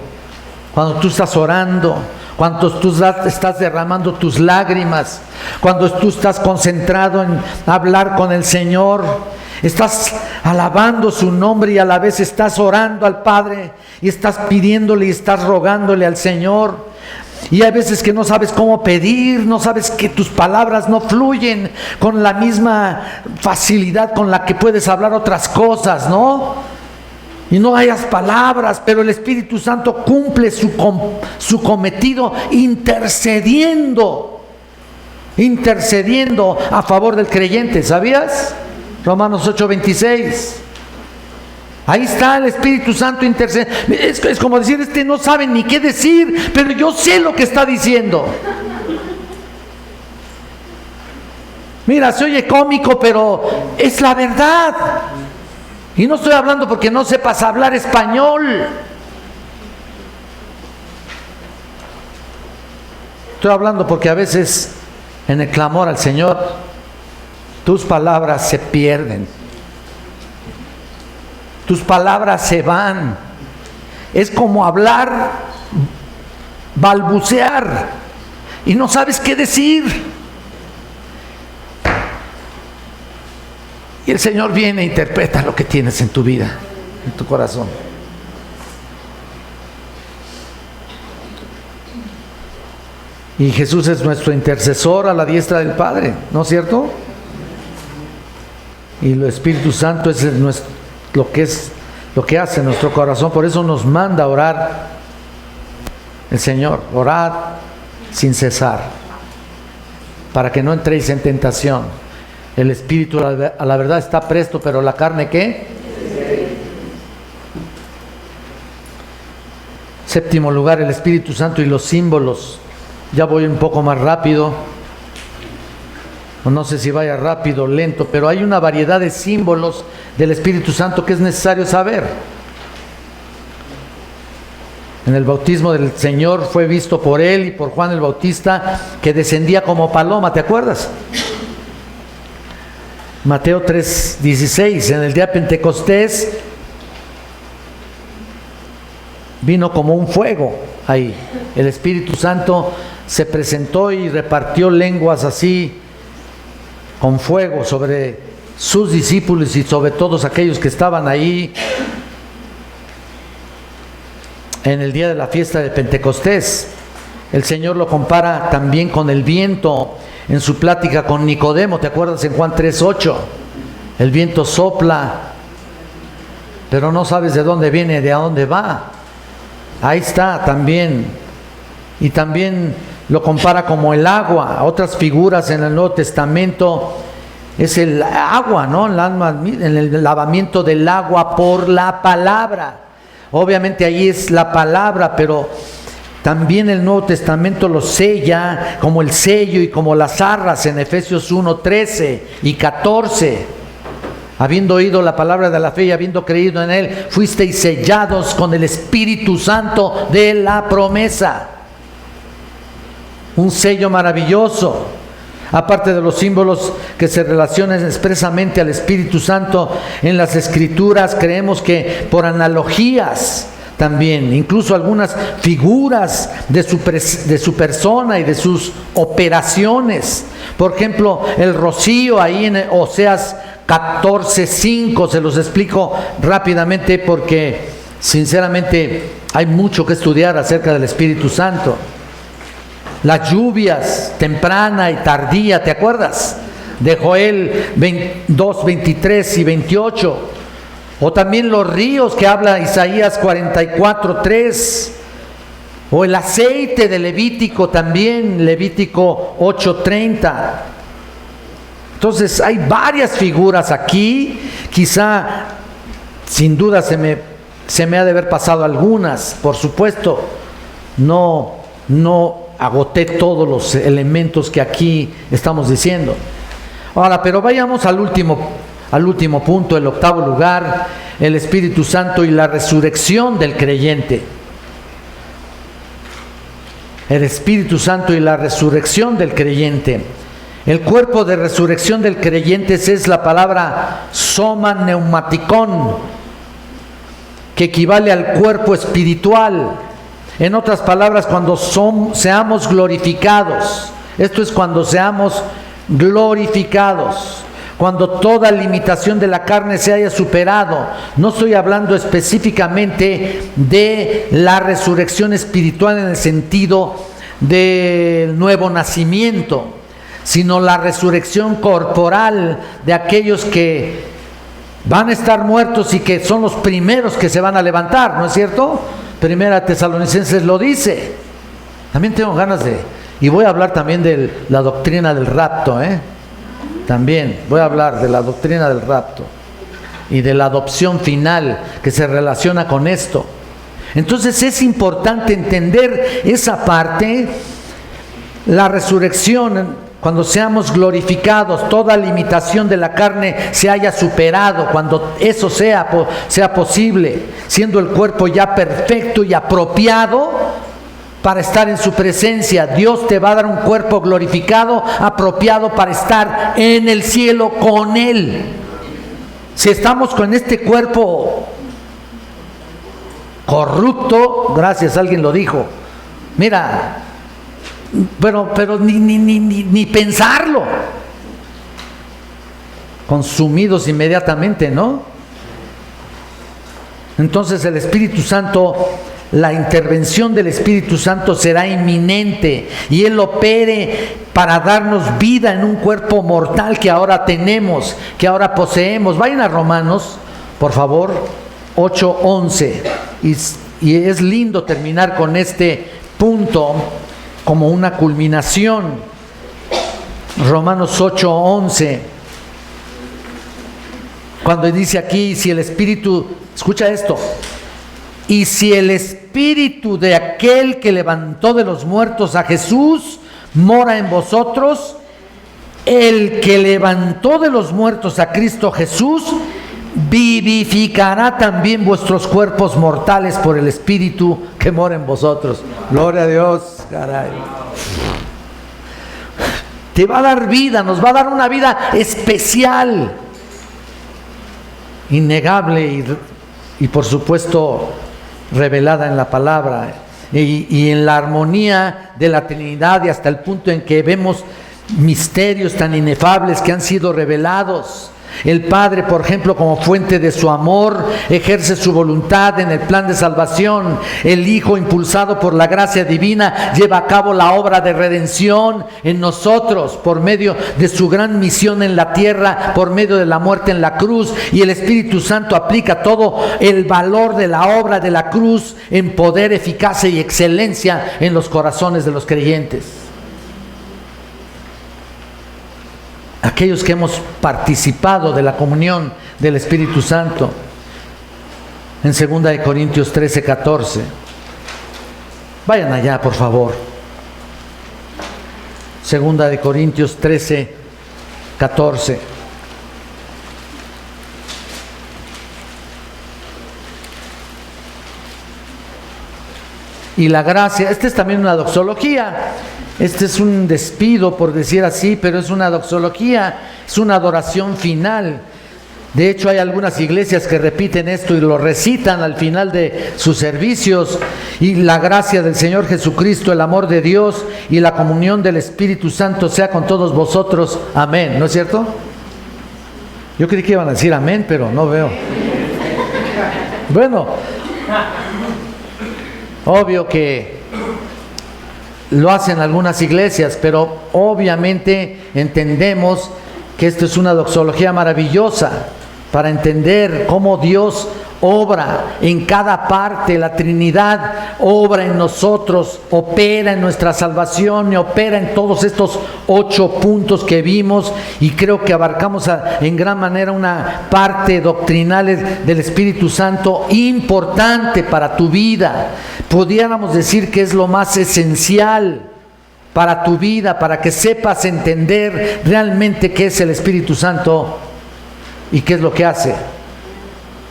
Cuando tú estás orando, cuando tú estás derramando tus lágrimas, cuando tú estás concentrado en hablar con el Señor, estás alabando su nombre y a la vez estás orando al Padre y estás pidiéndole y estás rogándole al Señor. Y hay veces que no sabes cómo pedir, no sabes, que tus palabras no fluyen con la misma facilidad con la que puedes hablar otras cosas, ¿no? Y no hayas palabras, pero el Espíritu Santo cumple su cometido intercediendo a favor del creyente. ¿Sabías? Romanos 8:26. Ahí está el Espíritu Santo intercediendo. Es como decir, no sabe ni qué decir, pero yo sé lo que está diciendo. Mira, se oye cómico, pero es la verdad. Y no estoy hablando porque no sepas hablar español. Estoy hablando porque a veces en el clamor al Señor, tus palabras se pierden. Tus palabras se van. Es como hablar, balbucear, y no sabes qué decir. Y el Señor viene e interpreta lo que tienes en tu vida, en tu corazón. Y Jesús es nuestro intercesor a la diestra del Padre, ¿no es cierto? Y el Espíritu Santo es lo que hace en nuestro corazón. Por eso nos manda a orar el Señor. Orad sin cesar, para que no entréis en tentación. El Espíritu a la verdad está presto, pero la carne, ¿qué? Séptimo lugar, el Espíritu Santo y los símbolos. Ya voy un poco más rápido, o no sé si vaya rápido o lento, pero hay una variedad de símbolos del Espíritu Santo que es necesario saber. En el bautismo del Señor fue visto por él y por Juan el Bautista que descendía como paloma, ¿te acuerdas? Mateo 3:16, en el día de Pentecostés vino como un fuego ahí. El Espíritu Santo se presentó y repartió lenguas así con fuego sobre sus discípulos y sobre todos aquellos que estaban ahí en el día de la fiesta de Pentecostés. El Señor lo compara también con el viento en su plática con Nicodemo, ¿te acuerdas en Juan 3:8? El viento sopla, pero no sabes de dónde viene, de a dónde va. Ahí está también. Y también lo compara como el agua. Otras figuras en el Nuevo Testamento es el agua, ¿no? En el lavamiento del agua por la palabra. Obviamente ahí es la palabra, pero también el Nuevo Testamento lo sella como el sello y como las arras en Efesios 1:13 y 14. Habiendo oído la palabra de la fe y habiendo creído en él, fuisteis sellados con el Espíritu Santo de la promesa. Un sello maravilloso. Aparte de los símbolos que se relacionan expresamente al Espíritu Santo en las Escrituras, creemos que por analogías también, incluso algunas figuras de su persona y de sus operaciones. Por ejemplo, el rocío ahí en Oseas 14:5, se los explico rápidamente porque sinceramente hay mucho que estudiar acerca del Espíritu Santo. Las lluvias temprana y tardía, ¿te acuerdas? De Joel 2:23 y 28. O también los ríos que habla Isaías 44:3. O el aceite de Levítico también, Levítico 8:30. Entonces hay varias figuras aquí. Quizá, sin duda, se me ha de haber pasado algunas. Por supuesto, no agoté todos los elementos que aquí estamos diciendo. Ahora, pero vayamos al último punto, el octavo lugar, el Espíritu Santo y la resurrección del creyente. El Espíritu Santo y la resurrección del creyente. El cuerpo de resurrección del creyente es la palabra soma neumaticón, que equivale al cuerpo espiritual. En otras palabras, cuando seamos glorificados. Esto es cuando seamos glorificados, cuando toda limitación de la carne se haya superado. No estoy hablando específicamente de la resurrección espiritual en el sentido del nuevo nacimiento, sino la resurrección corporal de aquellos que van a estar muertos y que son los primeros que se van a levantar, ¿no es cierto? Primera Tesalonicenses lo dice. También tengo ganas y voy a hablar también de la doctrina del rapto, También voy a hablar de la doctrina del rapto y de la adopción final que se relaciona con esto. Entonces es importante entender esa parte, la resurrección. Cuando seamos glorificados, toda limitación de la carne se haya superado, cuando eso sea posible, siendo el cuerpo ya perfecto y apropiado para estar en su presencia. Dios te va a dar un cuerpo glorificado, apropiado para estar en el cielo con Él. Si estamos con este cuerpo corrupto, gracias, alguien lo dijo, mira, pero ni pensarlo, consumidos inmediatamente, ¿no? Entonces el Espíritu Santo, la intervención del Espíritu Santo será inminente y Él opere para darnos vida en un cuerpo mortal que ahora tenemos, que ahora poseemos. Vayan a Romanos, por favor, 8:11. Y es lindo terminar con este punto como una culminación. Romanos 8:11. Cuando dice aquí, si el Espíritu, escucha esto, y si el Espíritu de aquel que levantó de los muertos a Jesús mora en vosotros, el que levantó de los muertos a Cristo Jesús vivificará también vuestros cuerpos mortales por el Espíritu que mora en vosotros. Gloria a Dios, caray. Te va a dar vida, nos va a dar una vida especial, innegable y por supuesto revelada en la palabra y en la armonía de la Trinidad, y hasta el punto en que vemos misterios tan inefables que han sido revelados. El Padre, por ejemplo, como fuente de su amor, ejerce su voluntad en el plan de salvación. El Hijo, impulsado por la gracia divina, lleva a cabo la obra de redención en nosotros por medio de su gran misión en la tierra, por medio de la muerte en la cruz. Y el Espíritu Santo aplica todo el valor de la obra de la cruz en poder, eficacia y excelencia en los corazones de los creyentes. Aquellos que hemos participado de la comunión del Espíritu Santo. En 2 Corintios 13:14. Vayan allá, por favor. 2 Corintios 13:14. Y la gracia, esta es también una doxología. Este es un despido, por decir así, pero es una doxología, es una adoración final. De hecho, hay algunas iglesias que repiten esto y lo recitan al final de sus servicios. Y la gracia del Señor Jesucristo, el amor de Dios y la comunión del Espíritu Santo sea con todos vosotros. Amén. ¿No es cierto? Yo creí que iban a decir amén, pero no veo. Bueno, obvio que lo hacen algunas iglesias, pero obviamente entendemos que esto es una doxología maravillosa para entender cómo Dios obra en cada parte. La Trinidad obra en nosotros, opera en nuestra salvación y opera en todos estos 8 puntos que vimos, y creo que abarcamos en gran manera una parte doctrinal del Espíritu Santo importante para tu vida. Pudiéramos decir que es lo más esencial para tu vida, para que sepas entender realmente qué es el Espíritu Santo y qué es lo que hace,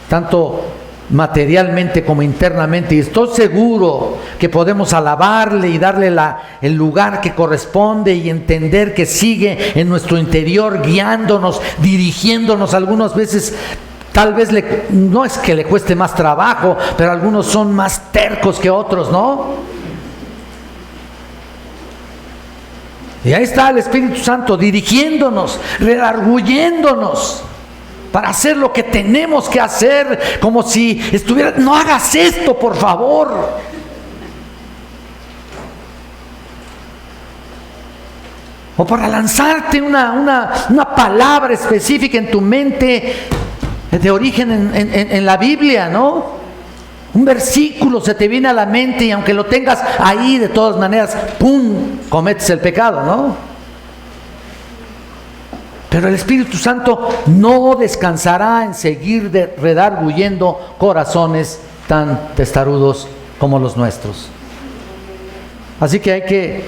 tanto materialmente como internamente. Y estoy seguro que podemos alabarle y darle el lugar que corresponde y entender que sigue en nuestro interior, guiándonos, dirigiéndonos. Algunas veces tal vez no es que le cueste más trabajo, pero algunos son más tercos que otros, ¿no? Y ahí está el Espíritu Santo dirigiéndonos, redarguyéndonos para hacer lo que tenemos que hacer, como si estuviera, no hagas esto, por favor. O para lanzarte una palabra específica en tu mente de origen en la Biblia, ¿no? Un versículo se te viene a la mente y aunque lo tengas ahí, de todas maneras, ¡pum!, cometes el pecado, ¿no? Pero el Espíritu Santo no descansará en seguir redarguyendo corazones tan testarudos como los nuestros. Así que hay que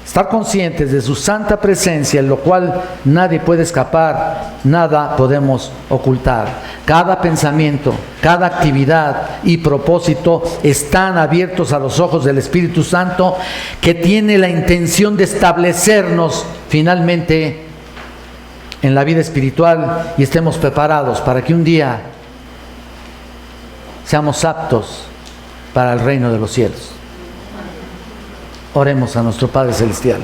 estar conscientes de su santa presencia, en lo cual nadie puede escapar, nada podemos ocultar. Cada pensamiento, cada actividad y propósito están abiertos a los ojos del Espíritu Santo, que tiene la intención de establecernos finalmente en la vida espiritual y estemos preparados para que un día seamos aptos para el reino de los cielos. Oremos a nuestro Padre Celestial.